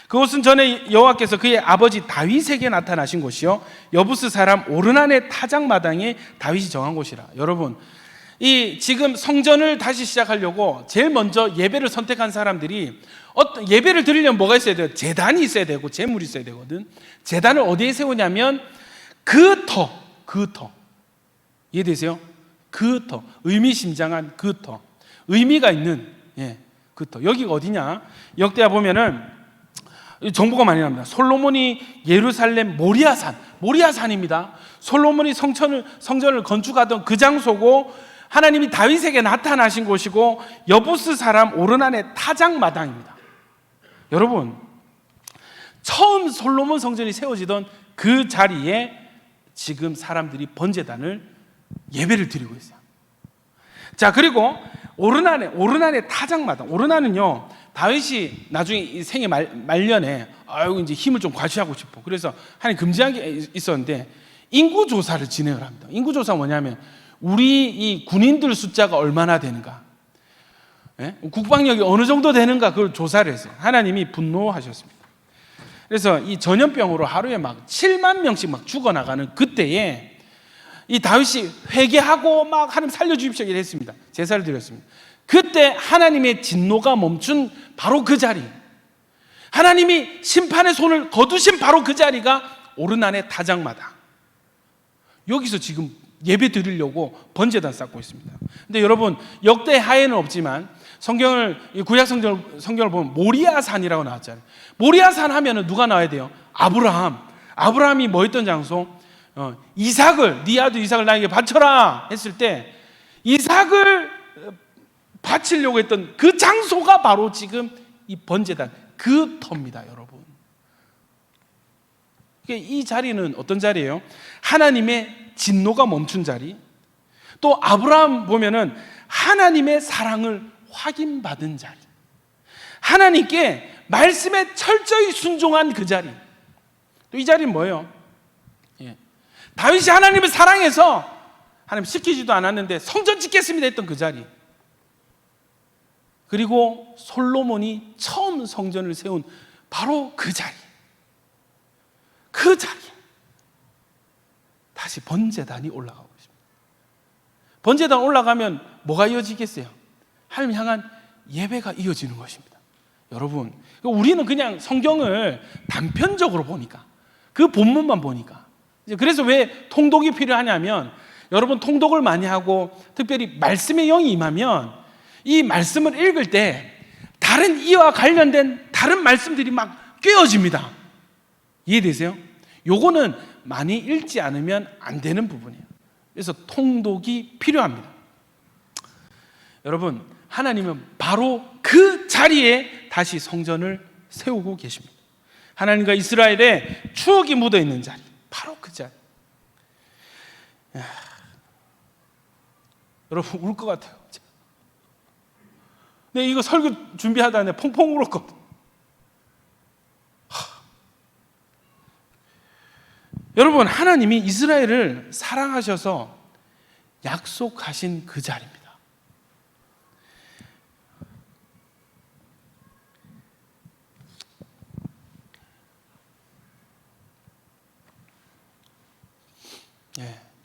그곳은 전에 여호와께서 그의 아버지 다윗에게 나타나신 곳이요, 여부스 사람 오르난의 타작마당에 다윗이 정한 곳이라. 여러분, 이 지금 성전을 다시 시작하려고 제일 먼저 예배를 선택한 사람들이, 예배를 드리려면 뭐가 있어야 돼요? 제단이 있어야 되고 제물이 있어야 되거든. 제단을 어디에 세우냐면 그 터. 이해되세요? 그 터, 의미심장한 그 터, 의미가 있는 그 터. 여기가 어디냐? 역대하 보면은 정보가 많이 납니다. 솔로몬이 예루살렘 모리아산입니다. 솔로몬이 성전을 건축하던 그 장소고, 하나님이 다윗에게 나타나신 곳이고, 여부스 사람 오르난의 타작마당입니다. 여러분, 처음 솔로몬 성전이 세워지던 그 자리에 지금 사람들이 번제단을 예배를 드리고 있어요. 자, 그리고 오르난의 타작마당. 오르난은요, 다윗이 나중에 생애 말년에 이제 힘을 좀 과시하고 싶어. 그래서 하나님 금지한 게 있었는데 인구 조사를 진행을 합니다. 인구 조사가 뭐냐면 우리 이 군인들 숫자가 얼마나 되는가, 국방력이 어느 정도 되는가, 그걸 조사를 했어요. 하나님이 분노하셨습니다. 그래서 이 전염병으로 하루에 막 7만 명씩 막 죽어나가는 그때에 이 다윗이 회개하고 막 하나님 살려주십시오 이랬습니다. 제사를 드렸습니다. 그때 하나님의 진노가 멈춘 바로 그 자리, 하나님이 심판의 손을 거두신 바로 그 자리가 오르난의 타작마당, 여기서 지금 예배 드리려고 번제단 쌓고 있습니다. 근데 여러분, 역대 하에는 없지만 구약 성경을 보면 모리아산이라고 나왔잖아요. 모리아산 하면은 누가 나와야 돼요? 아브라함이 뭐 했던 장소? 이삭을, 네 아들 이삭을 나에게 바쳐라 했을 때 이삭을 바치려고 했던 그 장소가 바로 지금 이 번제단, 그 터입니다, 여러분. 이 자리는 어떤 자리예요? 하나님의 진노가 멈춘 자리, 또 아브라함 보면은 하나님의 사랑을 확인받은 자리, 하나님께 말씀에 철저히 순종한 그 자리. 또 이 자리는 뭐예요? 다윗이 하나님을 사랑해서 하나님 시키지도 않았는데 성전 짓겠습니다 했던 그 자리, 그리고 솔로몬이 처음 성전을 세운 바로 그 자리, 그 자리, 다시 번제단이 올라가고 있습니다. 번제단 올라가면 뭐가 이어지겠어요? 하나님 향한 예배가 이어지는 것입니다. 여러분, 우리는 그냥 성경을 단편적으로 보니까, 그 본문만 보니까, 그래서 왜 통독이 필요하냐면, 여러분 통독을 많이 하고 특별히 말씀의 영이 임하면 이 말씀을 읽을 때 다른 이와 관련된 다른 말씀들이 막 꿰어집니다. 이해되세요? 요거는 많이 읽지 않으면 안 되는 부분이에요. 그래서 통독이 필요합니다. 여러분, 하나님은 바로 그 자리에 다시 성전을 세우고 계십니다. 하나님과 이스라엘의 추억이 묻어 있는 자리, 바로 그 자리. 여러분, 울 것 같아요. 근데 이거 설교 준비하다 내가 펑펑 울었거든. 여러분, 하나님이 이스라엘을 사랑하셔서 약속하신 그 자리입니다.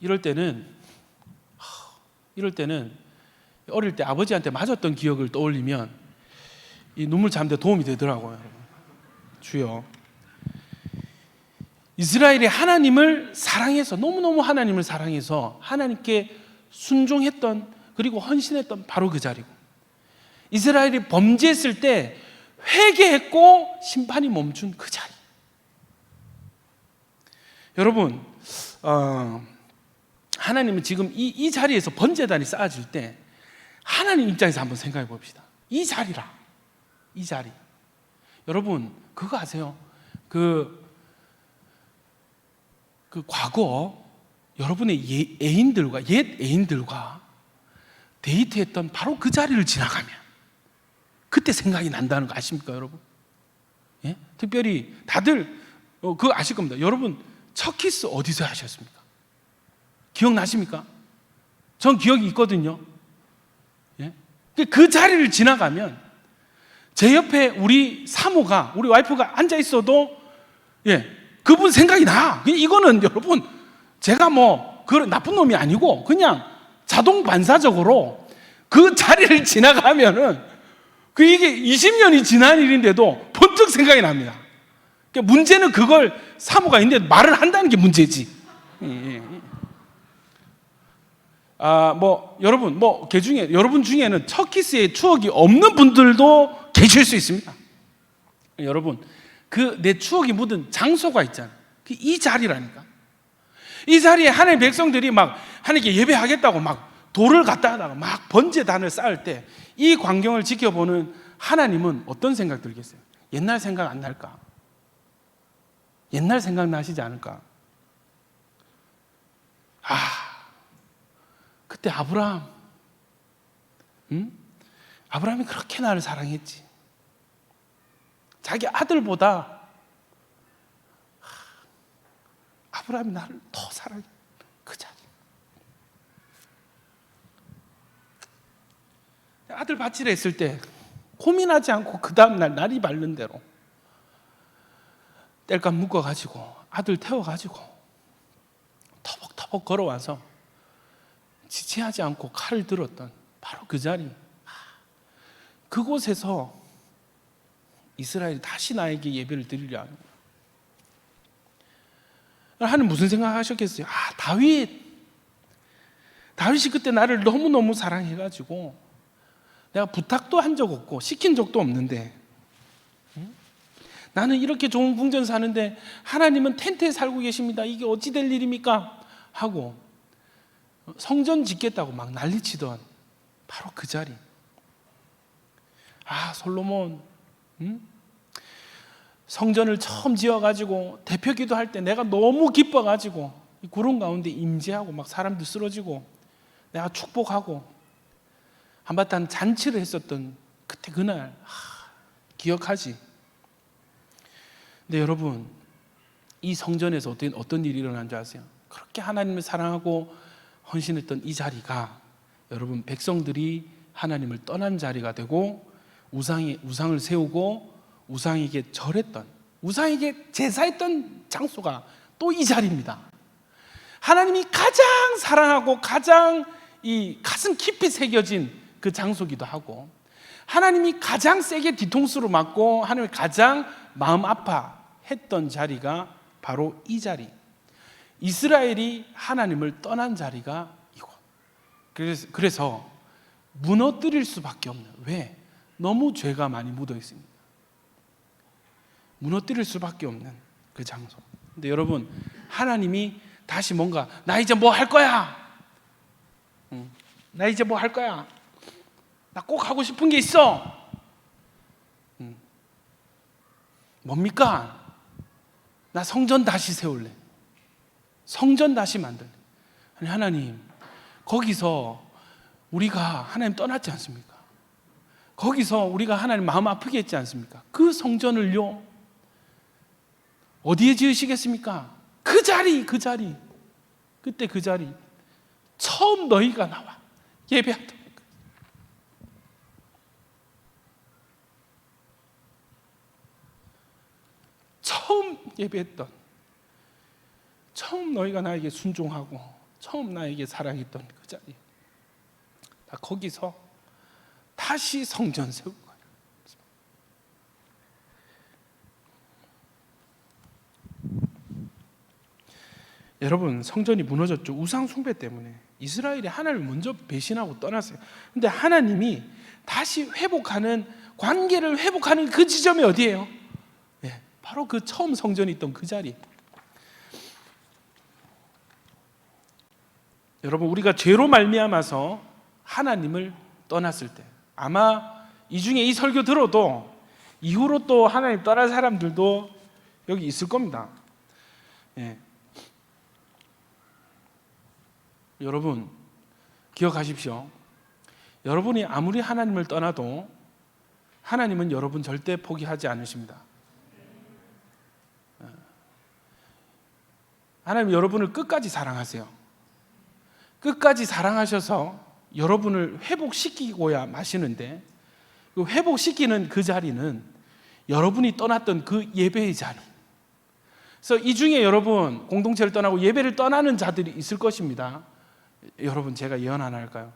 이럴 때는 어릴 때 아버지한테 맞았던 기억을 떠올리면 이 눈물 참는 데 도움이 되더라고요. 주여, 이스라엘이 하나님을 사랑해서, 너무너무 하나님을 사랑해서 하나님께 순종했던, 그리고 헌신했던 바로 그 자리고, 이스라엘이 범죄했을 때 회개했고 심판이 멈춘 그 자리. 여러분, 하나님은 지금 이 자리에서 번제단이 쌓아질 때 하나님 입장에서 한번 생각해 봅시다. 이 자리라, 이 자리. 여러분, 그거 아세요? 그 과거 여러분의 옛 애인들과 데이트했던 바로 그 자리를 지나가면 그때 생각이 난다는 거 아십니까, 여러분? 예? 특별히 다들 그거 아실 겁니다. 여러분, 첫 키스 어디서 하셨습니까? 기억나십니까? 전 기억이 있거든요. 예? 그 자리를 지나가면 제 옆에 우리 사모가, 우리 와이프가 앉아 있어도 그분 생각이 나. 이거는 여러분, 제가 그 나쁜 놈이 아니고 그냥 자동 반사적으로 그 자리를 지나가면은 이게 20년이 지난 일인데도 번뜩 생각이 납니다. 그러니까 문제는 그걸 사모가 있는데 말을 한다는 게 문제지. 여러분, 여러분 중에는 첫 키스의 추억이 없는 분들도 계실 수 있습니다. 여러분, 내 추억이 묻은 장소가 있잖아요. 이 자리라니까. 이 자리에 하나님의 백성들이 막 하나님께 예배하겠다고 막 돌을 갖다 하다가 막 번제단을 쌓을 때 이 광경을 지켜보는 하나님은 어떤 생각 들겠어요? 옛날 생각 안 날까? 옛날 생각 나시지 않을까? 그때 아브라함이 그렇게 나를 사랑했지. 자기 아들보다 아브라함이 나를 더 사랑해. 그 자리. 아들 바치라 했을 때 고민하지 않고 그 다음날 날이 밝는 대로 땔감 묶어가지고 아들 태워가지고 터벅터벅 걸어와서 지체하지 않고 칼을 들었던 바로 그 자리. 그곳에서 이스라엘이 다시 나에게 예배를 드리려 하는 거예요. 하나님 무슨 생각하셨겠어요? 다윗이 그때 나를 너무너무 사랑해가지고 내가 부탁도 한 적 없고 시킨 적도 없는데, 나는 이렇게 좋은 궁전 사는데 하나님은 텐트에 살고 계십니다. 이게 어찌 될 일입니까? 하고 성전 짓겠다고 막 난리치던 바로 그 자리. 솔로몬 성전을 처음 지어가지고 대표 기도할 때 내가 너무 기뻐가지고 이 구름 가운데 임재하고 막 사람들 쓰러지고 내가 축복하고 한바탕 잔치를 했었던 그때 그날 기억하지? 근데 여러분, 이 성전에서 어떤 일이 일어난 줄 아세요? 그렇게 하나님을 사랑하고 헌신했던 이 자리가 여러분, 백성들이 하나님을 떠난 자리가 되고 우상을 세우고 우상에게 절했던, 우상에게 제사했던 장소가 또 이 자리입니다. 하나님이 가장 사랑하고 가장 이 가슴 깊이 새겨진 그 장소기도 하고, 하나님이 가장 세게 뒤통수를 맞고 하나님이 가장 마음 아파했던 자리가 바로 이 자리. 이스라엘이 하나님을 떠난 자리가 이곳. 그래서 무너뜨릴 수밖에 없는, 왜? 너무 죄가 많이 묻어 있습니다. 무너뜨릴 수밖에 없는 그 장소. 근데 여러분, 하나님이 다시 뭔가 나 이제 뭐 할 거야. 나 이제 뭐 할 거야. 나 꼭 하고 싶은 게 있어. 뭡니까? 나 성전 다시 세울래. 성전 다시 만들래. 아니, 하나님, 거기서 우리가 하나님 떠났지 않습니까? 거기서 우리가 하나님 마음 아프게 했지 않습니까? 그 성전을요, 어디에 지으시겠습니까? 그 자리. 그때 그 자리. 처음 너희가 나와 예배하던 처음 예배했던, 처음 너희가 나에게 순종하고 처음 나에게 사랑했던 그 자리. 나 거기서 다시 성전 세울 거야. 여러분, 성전이 무너졌죠. 우상 숭배 때문에. 이스라엘이 하나님을 먼저 배신하고 떠났어요. 근데 하나님이 다시 회복하는, 관계를 회복하는 그 지점이 어디예요? 바로 그 처음 성전이 있던 그 자리. 여러분, 우리가 죄로 말미암아서 하나님을 떠났을 때, 아마 이 중에 이 설교 들어도 이후로 또 하나님 떠난 사람들도 여기 있을 겁니다. 여러분, 기억하십시오. 여러분이 아무리 하나님을 떠나도 하나님은 여러분 절대 포기하지 않으십니다. 하나님 여러분을 끝까지 사랑하세요. 끝까지 사랑하셔서 여러분을 회복시키고야 마시는데, 그 회복시키는 그 자리는 여러분이 떠났던 그 예배의 자리. 그래서 이 중에 여러분, 공동체를 떠나고 예배를 떠나는 자들이 있을 것입니다. 여러분, 제가 예언 하나 할까요?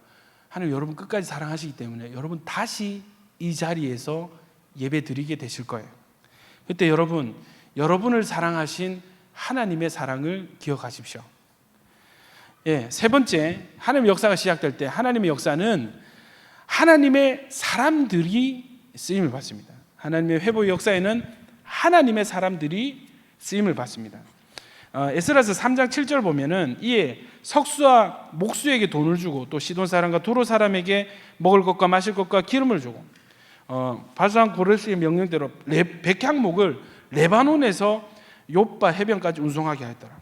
하나님 여러분 끝까지 사랑하시기 때문에 여러분 다시 이 자리에서 예배 드리게 되실 거예요. 그때 여러분, 여러분을 사랑하신 하나님의 사랑을 기억하십시오. 세 번째, 하나님의 역사가 시작될 때 하나님의 역사는 하나님의 사람들이 쓰임을 받습니다. 하나님의 회복의 역사에는 하나님의 사람들이 쓰임을 받습니다. 에스라서 3장 7절 보면은, 이에 석수와 목수에게 돈을 주고 또 시돈 사람과 두로 사람에게 먹을 것과 마실 것과 기름을 주고, 바수한 고레스의 명령대로 백향목을 레바논에서 욥바 해변까지 운송하게 하였더라.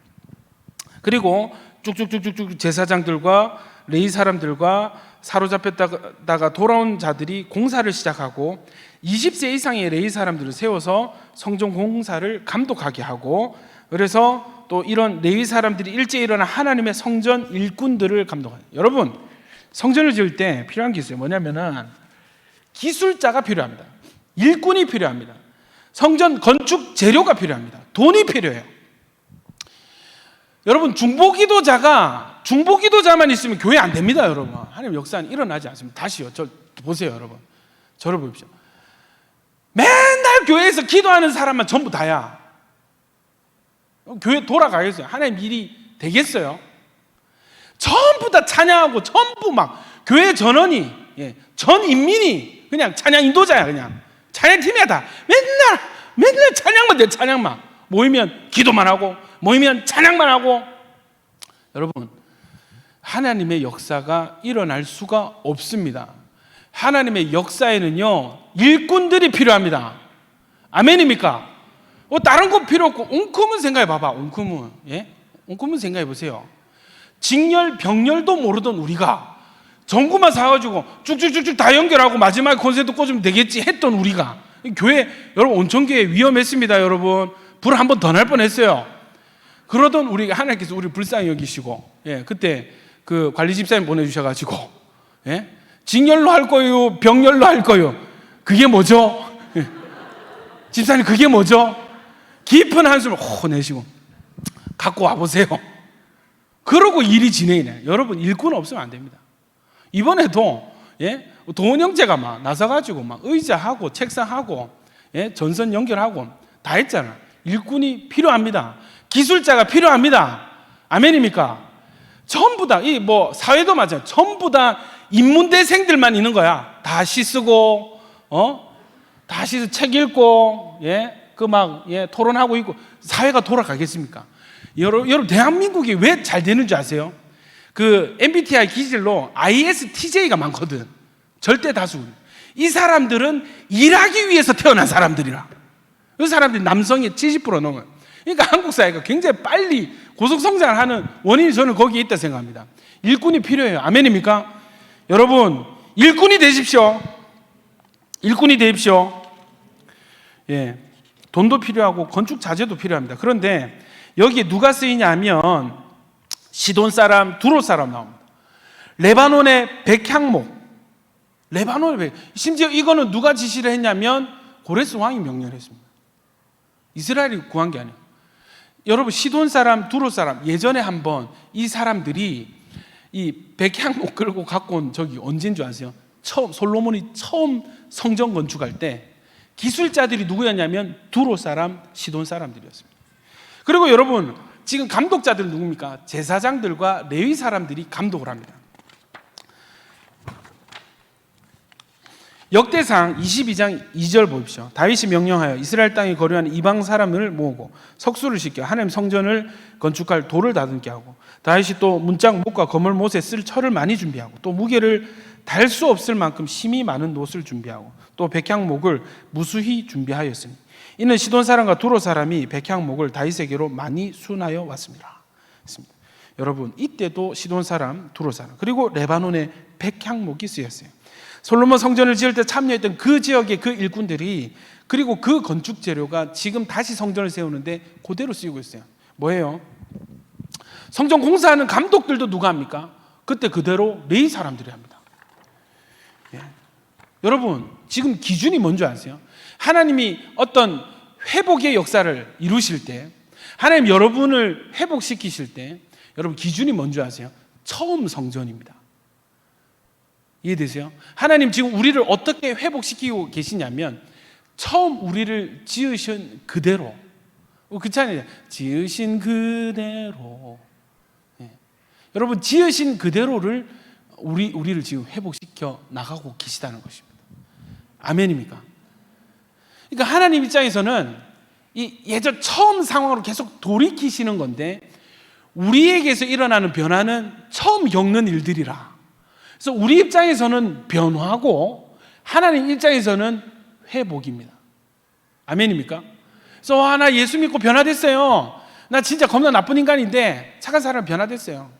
그리고 쭉쭉쭉쭉 제사장들과 레위 사람들과 사로잡혔다가 돌아온 자들이 공사를 시작하고 20세 이상의 레위 사람들을 세워서 성전 공사를 감독하게 하고, 그래서 또 이런 레위 사람들이 일제히 일어난 하나님의 성전 일꾼들을 감독해요. 여러분, 성전을 지을 때 필요한 게 있어요. 뭐냐면은 기술자가 필요합니다. 일꾼이 필요합니다. 성전 건축 재료가 필요합니다. 돈이 필요해요. 여러분, 중보기도자만 있으면 교회 안 됩니다. 여러분, 하나님 역사는 일어나지 않습니다. 다시요, 저 보세요. 여러분, 저를 보십시오. 맨날 교회에서 기도하는 사람만 전부 다야. 교회 돌아가겠어요? 하나님 일이 되겠어요? 전부 다 찬양하고 전부 막 교회 전원이, 전 인민이 그냥 찬양 인도자야. 그냥 찬양팀이야. 다 맨날 찬양만 돼. 찬양만 모이면 기도만 하고, 모이면 찬양만 하고. 여러분, 하나님의 역사가 일어날 수가 없습니다. 하나님의 역사에는요, 일꾼들이 필요합니다. 아멘입니까? 다른 거 필요 없고, 웅큼은 생각해 봐봐. 웅큼은 생각해 보세요. 직렬, 병렬도 모르던 우리가 전구만 사가지고 쭉쭉쭉쭉 다 연결하고 마지막에 콘센트 꽂으면 되겠지 했던 우리가, 교회, 여러분, 온천교회 위험했습니다. 여러분, 불 한 번 더 날 뻔했어요. 그러던 우리가 하나님께서 우리 불쌍히 여기시고, 그때 그 관리 집사님 보내주셔가지고, 직렬로 할 거요, 병렬로 할 거요. 그게 뭐죠? 집사님, 그게 뭐죠? 깊은 한숨을 호 내쉬고 갖고 와보세요. 그러고 일이 진행이 돼요. 여러분, 일꾼 없으면 안 됩니다. 이번에도 도원 형제가 막 나서가지고 막 의자하고 책상하고 전선 연결하고 다 했잖아. 일꾼이 필요합니다. 기술자가 필요합니다. 아멘입니까? 전부 다, 사회도 마찬가지야. 전부 다 인문대생들만 있는 거야. 다시 쓰고, 다시 책 읽고, 토론하고 있고, 사회가 돌아가겠습니까? 여러분, 대한민국이 왜 잘 되는 줄 아세요? 그 MBTI 기질로 ISTJ가 많거든. 절대 다수. 이 사람들은 일하기 위해서 태어난 사람들이라. 그 사람들이 남성의 70% 넘어요. 그러니까 한국 사회가 굉장히 빨리 고속 성장을 하는 원인이 저는 거기에 있다 생각합니다. 일꾼이 필요해요. 아멘입니까? 여러분, 일꾼이 되십시오. 일꾼이 되십시오. 돈도 필요하고 건축 자재도 필요합니다. 그런데 여기에 누가 쓰이냐 하면 시돈 사람, 두로 사람 나옵니다. 레바논의 백향목. 심지어 이거는 누가 지시를 했냐면 고레스 왕이 명령을 했습니다. 이스라엘이 구한 게 아니에요. 여러분, 시돈 사람, 두로 사람, 예전에 한번 이 사람들이 이 백향목 끌고 갖고 온 적이 언제인 줄 아세요? 솔로몬이 처음 성전 건축할 때 기술자들이 누구였냐면 두로 사람, 시돈 사람들이었습니다. 그리고 여러분, 지금 감독자들 누굽니까? 제사장들과 레위 사람들이 감독을 합니다. 역대상 22장 2절 보십시오. 다윗이 명령하여 이스라엘 땅에 거류하는 이방 사람을 모으고 석수를 시켜 하나님 성전을 건축할 돌을 다듬게 하고, 다윗이 또 문짝 못과 거물 못에 쓸 철을 많이 준비하고, 또 무게를 달 수 없을 만큼 힘이 많은 놋을 준비하고, 또 백향목을 무수히 준비하였으니 이는 시돈 사람과 두로 사람이 백향목을 다윗에게로 많이 순하여 왔습니다. 여러분, 이때도 시돈 사람, 두로 사람, 그리고 레바논의 백향목이 쓰였어요. 솔로몬 성전을 지을 때 참여했던 그 지역의 그 일꾼들이, 그리고 그 건축 재료가 지금 다시 성전을 세우는데 그대로 쓰이고 있어요. 뭐예요? 성전 공사하는 감독들도 누가 합니까? 그때 그대로 레위 사람들이 합니다. 여러분, 지금 기준이 뭔지 아세요? 하나님이 어떤 회복의 역사를 이루실 때, 하나님 여러분을 회복시키실 때, 여러분 기준이 뭔지 아세요? 처음 성전입니다. 이해되세요? 하나님 지금 우리를 어떻게 회복시키고 계시냐면, 처음 우리를 지으신 그대로, 그렇잖아요. 지으신 그대로. 여러분, 지으신 그대로를 우리를 지금 회복시켜 나가고 계시다는 것입니다. 아멘입니까? 그러니까 하나님 입장에서는 이 예전 처음 상황으로 계속 돌이키시는 건데, 우리에게서 일어나는 변화는 처음 겪는 일들이라. 그래서 우리 입장에서는 변화고 하나님 입장에서는 회복입니다. 아멘입니까? 그래서 나 예수 믿고 변화됐어요. 나 진짜 겁나 나쁜 인간인데 착한 사람 변화됐어요.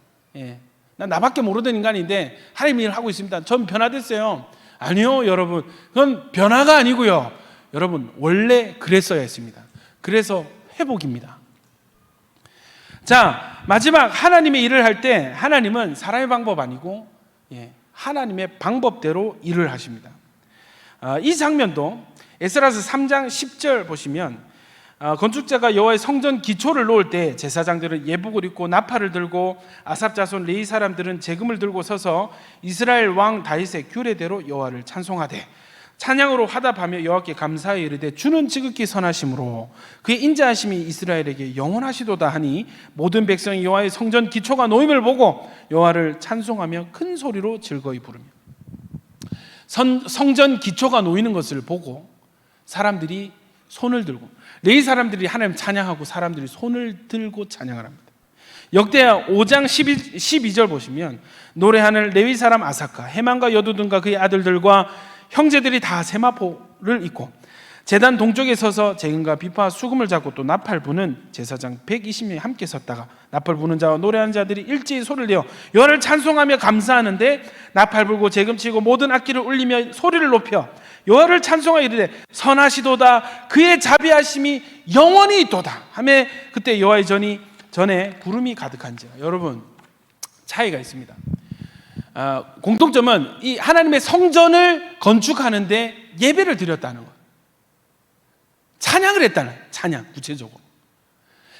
나 나밖에 모르던 인간인데 하나님 일을 하고 있습니다. 전 변화됐어요. 아니요, 여러분, 그건 변화가 아니고요. 여러분, 원래 그랬어야 했습니다. 그래서 회복입니다. 자, 마지막, 하나님의 일을 할 때 하나님은 사람의 방법 아니고 하나님의 방법대로 일을 하십니다. 이 장면도 에스라서 3장 10절 보시면, 건축자가 여호와의 성전 기초를 놓을 때 제사장들은 예복을 입고 나팔을 들고 아삽 자손 레위 사람들은 재금을 들고 서서 이스라엘 왕 다윗의 규례대로 여호와를 찬송하되, 찬양으로 화답하며 여호와께 감사하여 이르되 주는 지극히 선하심으로 그의 인자하심이 이스라엘에게 영원하시도다 하니 모든 백성이 여호와의 성전 기초가 놓임을 보고 여호와를 찬송하며 큰 소리로 즐거이 부르며. 성전 기초가 놓이는 것을 보고 사람들이 손을 들고, 레위 사람들이 하나님 찬양하고 사람들이 손을 들고 찬양을 합니다. 역대하 5장 12절 보시면 노래하는 레위 사람 아사카, 헤만과 여두둔과 그의 아들들과 형제들이 다 세마포를 입고 제단 동쪽에 서서 재금과 비파와 수금을 잡고 또 나팔 부는 제사장 120명이 함께 섰다가 나팔 부는 자와 노래하는 자들이 일제히 소리를 내어 여호와를 찬송하며 감사하는데 나팔 불고 재금 치고 모든 악기를 울리며 소리를 높여 여호와를 찬송하여 이르되 선하시도다 그의 자비하심이 영원히 있도다 하며 그때 여호와의 전에 구름이 가득한지라. 여러분, 차이가 있습니다. 공통점은 이 하나님의 성전을 건축하는데 예배를 드렸다는 것, 찬양을 했다는 거예요. 찬양, 구체적으로.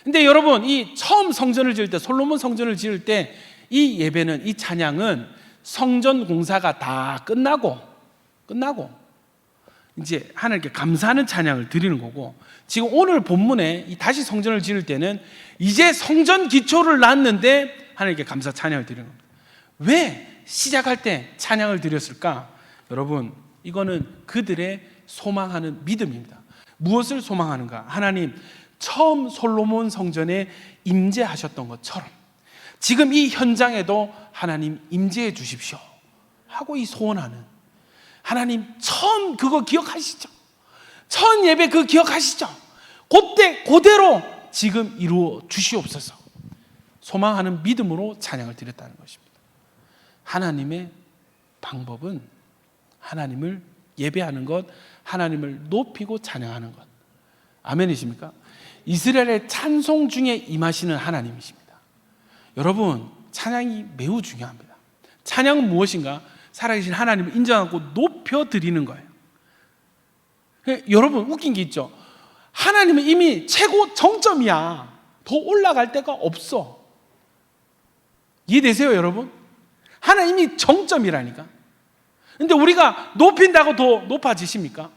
근데 여러분, 이 처음 성전을 지을 때, 솔로몬 성전을 지을 때 이 예배는, 이 찬양은 성전 공사가 다 끝나고 이제 하나님께 감사하는 찬양을 드리는 거고, 지금 오늘 본문에 이 다시 성전을 지을 때는 이제 성전 기초를 놨는데 하나님께 감사 찬양을 드리는 겁니다. 왜 시작할 때 찬양을 드렸을까? 여러분, 이거는 그들의 소망하는 믿음입니다. 무엇을 소망하는가? 하나님, 처음 솔로몬 성전에 임재하셨던 것처럼 지금 이 현장에도 하나님 임재해 주십시오 하고 이 소원하는, 하나님 처음 그거 기억하시죠? 처음 예배 그거 기억하시죠? 그대로 지금 이루어 주시옵소서 소망하는 믿음으로 찬양을 드렸다는 것입니다. 하나님의 방법은 하나님을 예배하는 것, 하나님을 높이고 찬양하는 것. 아멘이십니까? 이스라엘의 찬송 중에 임하시는 하나님이십니다. 여러분, 찬양이 매우 중요합니다. 찬양은 무엇인가? 살아계신 하나님을 인정하고 높여드리는 거예요. 여러분, 웃긴 게 있죠. 하나님은 이미 최고 정점이야. 더 올라갈 데가 없어. 이해되세요, 여러분? 하나님이 정점이라니까. 근데 우리가 높인다고 더 높아지십니까?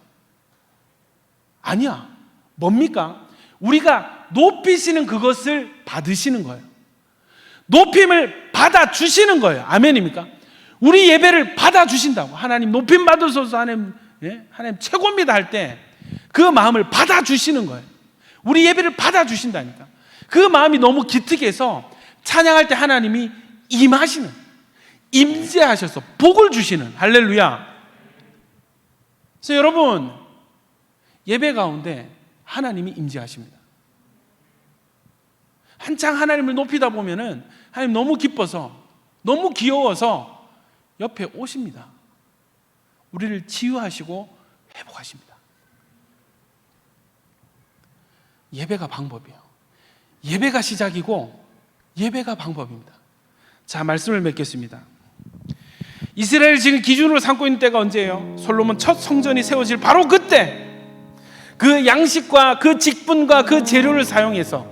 아니야. 뭡니까? 우리가 높이시는 그것을 받으시는 거예요. 높임을 받아주시는 거예요. 아멘입니까? 우리 예배를 받아주신다고. 하나님 높임 받으소서, 하나님 최고입니다 할 때 그 마음을 받아주시는 거예요. 우리 예배를 받아주신다니까. 그 마음이 너무 기특해서 찬양할 때 하나님이 임하시는, 임재하셔서 복을 주시는, 할렐루야. 그래서 여러분, 예배 가운데 하나님이 임재하십니다. 한창 하나님을 높이다 보면은 하나님 너무 기뻐서, 너무 귀여워서 옆에 오십니다. 우리를 치유하시고 회복하십니다. 예배가 방법이에요. 예배가 시작이고 예배가 방법입니다. 자, 말씀을 맺겠습니다. 이스라엘 지금 기준으로 삼고 있는 때가 언제예요? 솔로몬 첫 성전이 세워질 바로 그때, 그 양식과 그 직분과 그 재료를 사용해서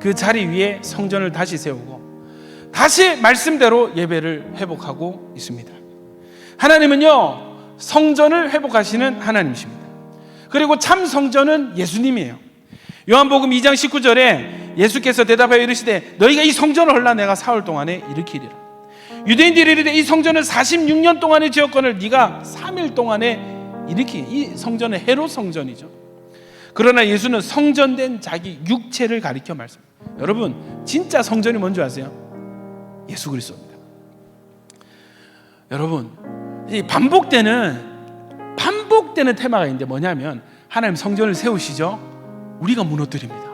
그 자리 위에 성전을 다시 세우고 다시 말씀대로 예배를 회복하고 있습니다. 하나님은요, 성전을 회복하시는 하나님이십니다. 그리고 참 성전은 예수님이에요. 요한복음 2장 19절에 예수께서 대답하여 이르시되 너희가 이 성전을 헐라 내가 사흘 동안에 일으키리라. 유대인들이 이르되 이 성전을 46년 동안에 지었거늘 네가 3일 동안에 일으키리. 이 성전은 헤롯 성전이죠. 그러나 예수는 성전된 자기 육체를 가리켜 말씀합니다. 여러분, 진짜 성전이 뭔지 아세요? 예수 그리스도입니다. 여러분, 이 반복되는 테마가 있는데 뭐냐면 하나님 성전을 세우시죠. 우리가 무너뜨립니다.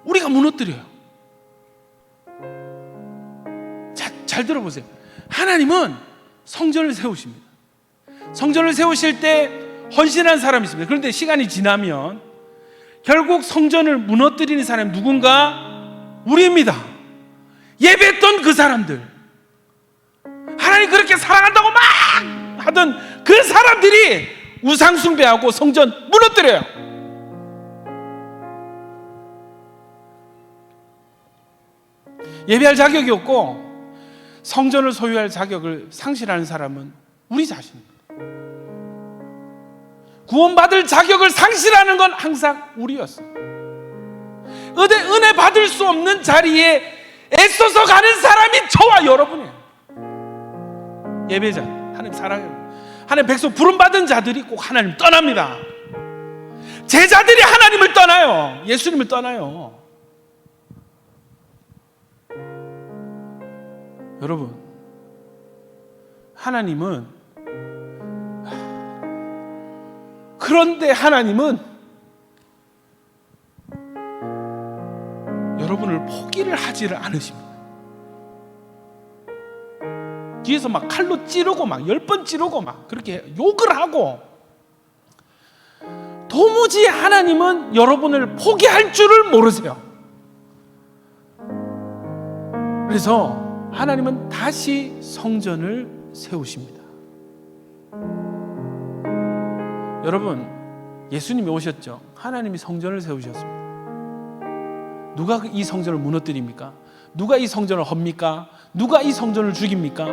우리가 무너뜨려요. 잘 들어보세요. 하나님은 성전을 세우십니다. 성전을 세우실 때 헌신한 사람이 있습니다. 그런데 시간이 지나면 결국 성전을 무너뜨리는 사람이 누군가? 우리입니다. 예배했던 그 사람들, 하나님 그렇게 사랑한다고 막 하던 그 사람들이 우상 숭배하고 성전 무너뜨려요. 예배할 자격이 없고 성전을 소유할 자격을 상실하는 사람은 우리 자신입니다. 구원받을 자격을 상실하는 건 항상 우리였어요. 은혜 받을 수 없는 자리에 애써서 가는 사람이 저와 여러분이에요. 예배자, 하나님 사랑해요. 하나님 백성 부름받은 자들이 꼭 하나님 떠납니다. 제자들이 하나님을 떠나요. 예수님을 떠나요. 여러분, 하나님은, 그런데 하나님은 여러분을 포기를 하지를 않으십니다. 뒤에서 막 칼로 찌르고 막 10번 찌르고 막 그렇게 욕을 하고, 도무지 하나님은 여러분을 포기할 줄을 모르세요. 그래서 하나님은 다시 성전을 세우십니다. 여러분, 예수님이 오셨죠. 하나님이 성전을 세우셨습니다. 누가 이 성전을 무너뜨립니까? 누가 이 성전을 헙니까? 누가 이 성전을 죽입니까?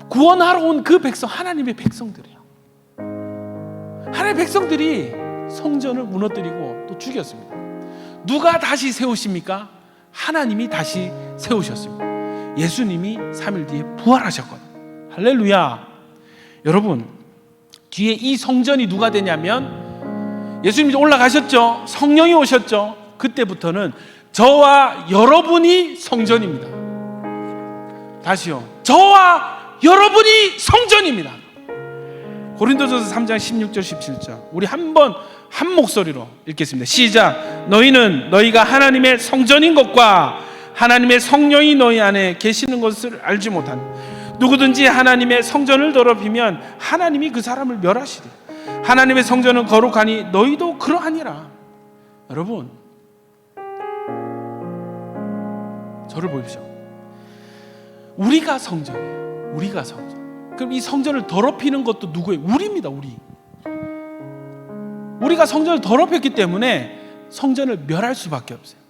구원하러 온 그 백성, 하나님의 백성들이에요. 하나님의 백성들이 성전을 무너뜨리고 또 죽였습니다. 누가 다시 세우십니까? 하나님이 다시 세우셨습니다. 예수님이 3일 뒤에 부활하셨거든요. 할렐루야. 여러분, 뒤에 이 성전이 누가 되냐면 예수님이 올라가셨죠. 성령이 오셨죠. 그때부터는 저와 여러분이 성전입니다. 다시요. 저와 여러분이 성전입니다. 고린도전서 3장 16절 17절 우리 한번 한 목소리로 읽겠습니다. 시작. 너희는 너희가 하나님의 성전인 것과 하나님의 성령이 너희 안에 계시는 것을 알지 못하니 누구든지 하나님의 성전을 더럽히면 하나님이 그 사람을 멸하시리. 하나님의 성전은 거룩하니 너희도 그러하니라. 여러분, 저를 보십시오. 우리가 성전이에요. 우리가 성전. 그럼 이 성전을 더럽히는 것도 누구예요? 우리입니다. 우리가 성전을 더럽혔기 때문에 성전을 멸할 수밖에 없어요.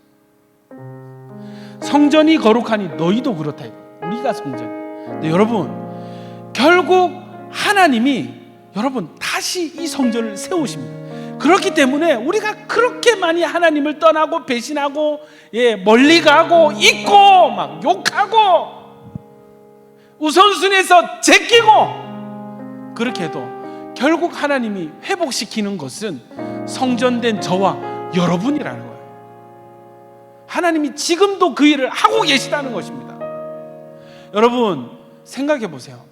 성전이 거룩하니 너희도 그렇다. 우리가 성전. 네, 여러분, 결국 하나님이 여러분 다시 이 성전을 세우십니다. 그렇기 때문에 우리가 그렇게 많이 하나님을 떠나고 배신하고 멀리 가고 잊고 막 욕하고 우선순위에서 제끼고 그렇게 해도 결국 하나님이 회복시키는 것은 성전된 저와 여러분이라는 거예요. 하나님이 지금도 그 일을 하고 계시다는 것입니다. 여러분 생각해 보세요.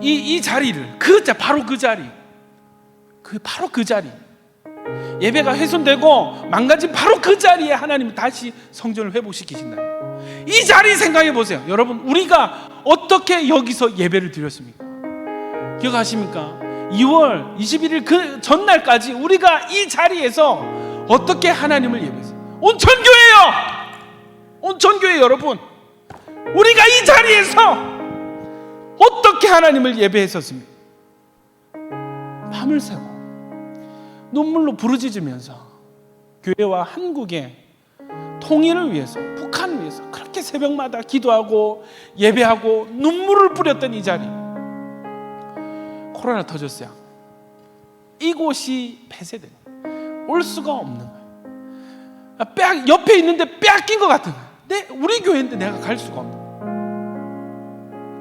이 자리를 바로 그 자리, 바로 그 자리, 예배가 훼손되고 망가진 바로 그 자리에 하나님이 다시 성전을 회복시키신다. 이 자리 생각해 보세요. 여러분, 우리가 어떻게 여기서 예배를 드렸습니까? 기억하십니까? 2월 21일 그 전날까지 우리가 이 자리에서 어떻게 하나님을 예배했어요? 온천교회 여러분, 우리가 이 자리에서 어떻게 하나님을 예배했었습니까? 밤을 새고 눈물로 부르짖으면서 교회와 한국의 통일을 위해서, 북한을 위해서 그렇게 새벽마다 기도하고 예배하고 눈물을 뿌렸던 이 자리, 코로나 터졌어요. 이곳이 폐쇄된 거예요. 올 수가 없는 거예요. 옆에 있는데 빼앗긴 것 같은 거예요. 우리 교회인데 내가 갈 수가 없는 거예요.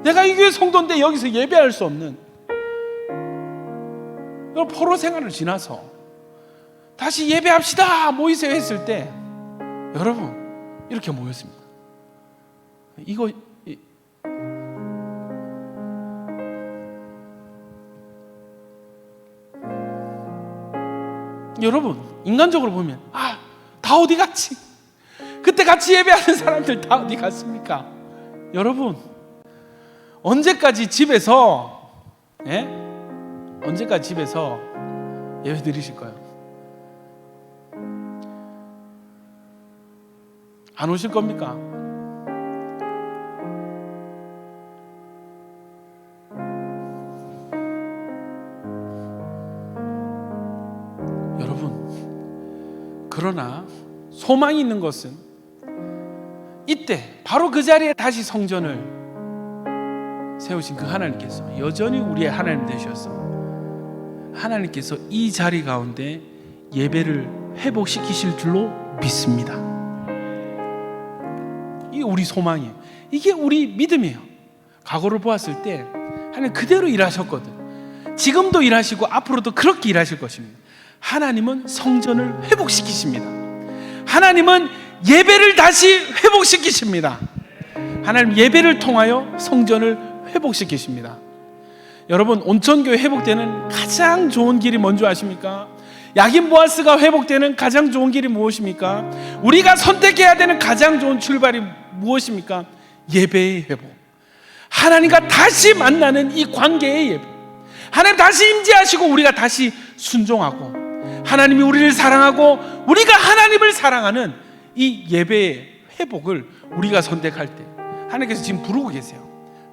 내가 이 교회 성도인데 여기서 예배할 수 없는, 포로 생활을 지나서 다시 예배합시다 모이세요 했을 때 여러분 이렇게 모였습니다. 여러분 인간적으로 보면 다 어디 갔지? 그때 같이 예배하는 사람들 다 어디 갔습니까? 여러분 언제까지 집에서 예배 드리실 거예요? 안 오실 겁니까? 여러분, 그러나 소망이 있는 것은 이때 바로 그 자리에 다시 성전을 세우신 그 하나님께서 여전히 우리의 하나님 되셔서 하나님께서 이 자리 가운데 예배를 회복시키실 줄로 믿습니다. 이게 우리 소망이에요. 이게 우리 믿음이에요. 과거를 보았을 때 하나님 그대로 일하셨거든. 지금도 일하시고 앞으로도 그렇게 일하실 것입니다. 하나님은 성전을 회복시키십니다. 하나님은 예배를 다시 회복시키십니다. 하나님 예배를 통하여 성전을 회복시키십니다. 여러분, 온천교회 회복되는 가장 좋은 길이 뭔지 아십니까? 야긴 보아스가 회복되는 가장 좋은 길이 무엇입니까? 우리가 선택해야 되는 가장 좋은 출발이 무엇입니까? 예배의 회복. 하나님과 다시 만나는 이 관계의 예배. 하나님 다시 임재하시고 우리가 다시 순종하고 하나님이 우리를 사랑하고 우리가 하나님을 사랑하는 이 예배의 회복을 우리가 선택할 때 하나님께서 지금 부르고 계세요.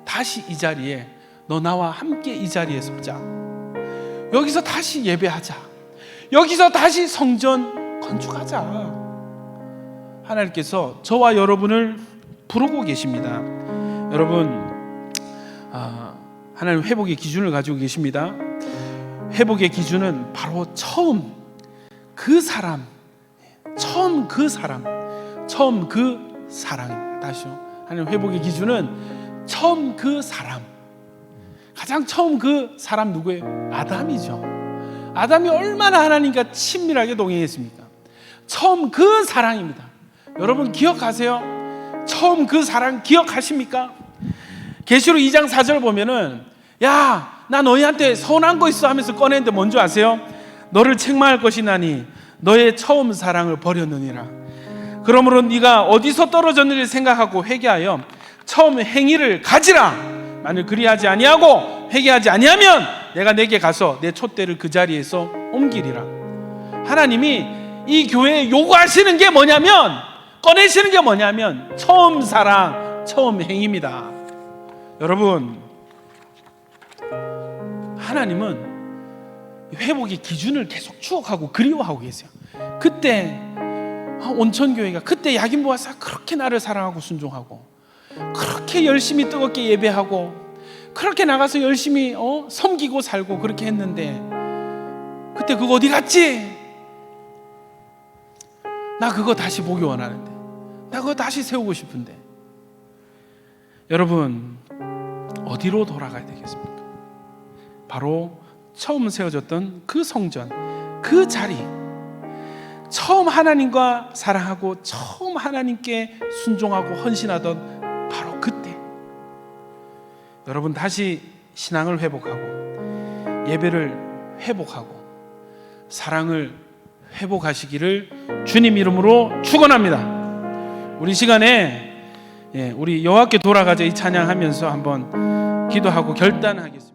다시 이 자리에 너 나와 함께 이 자리에 서자. 여기서 다시 예배하자. 여기서 다시 성전 건축하자. 하나님께서 저와 여러분을 부르고 계십니다. 여러분, 하나님 회복의 기준을 가지고 계십니다. 회복의 기준은 바로 처음 그 사랑입니다. 다시요. 하나님 회복의 기준은 처음 그 사람. 가장 처음 그 사람 누구예요? 아담이죠. 아담이 얼마나 하나님과 친밀하게 동행했습니까? 처음 그 사랑입니다. 여러분 기억하세요? 처음 그 사랑 기억하십니까? 계시록 2장 4절 보면은 야, 나 너희한테 서운한 거 있어 하면서 꺼냈는데 뭔지 아세요? 너를 책망할 것이나니 너의 처음 사랑을 버렸느니라. 그러므로 네가 어디서 떨어졌는지 생각하고 회개하여 처음 행위를 가지라. 만일 그리하지 아니하고 회개하지 아니하면 내가 내게 가서 내 촛대를 그 자리에서 옮기리라. 하나님이 이 교회에 요구하시는 게 뭐냐면, 꺼내시는 게 뭐냐면 처음 사랑, 처음 행위입니다. 여러분, 하나님은 회복의 기준을 계속 추억하고 그리워하고 계세요. 그때 온천교회가, 그때 야긴보아스가 그렇게 나를 사랑하고 순종하고 그렇게 열심히 뜨겁게 예배하고 그렇게 나가서 열심히 섬기고 살고 그렇게 했는데 그때 그거 어디 갔지? 나 그거 다시 보기 원하는데, 나 그거 다시 세우고 싶은데. 여러분, 어디로 돌아가야 되겠습니까? 바로 처음 세워졌던 그 성전, 그 자리, 처음 하나님과 사랑하고 처음 하나님께 순종하고 헌신하던 바로 그때. 여러분, 다시 신앙을 회복하고 예배를 회복하고 사랑을 회복하시기를 주님 이름으로 축원합니다. 우리 시간에 우리 여호와께 돌아가자 이 찬양하면서 한번 기도하고 결단하겠습니다.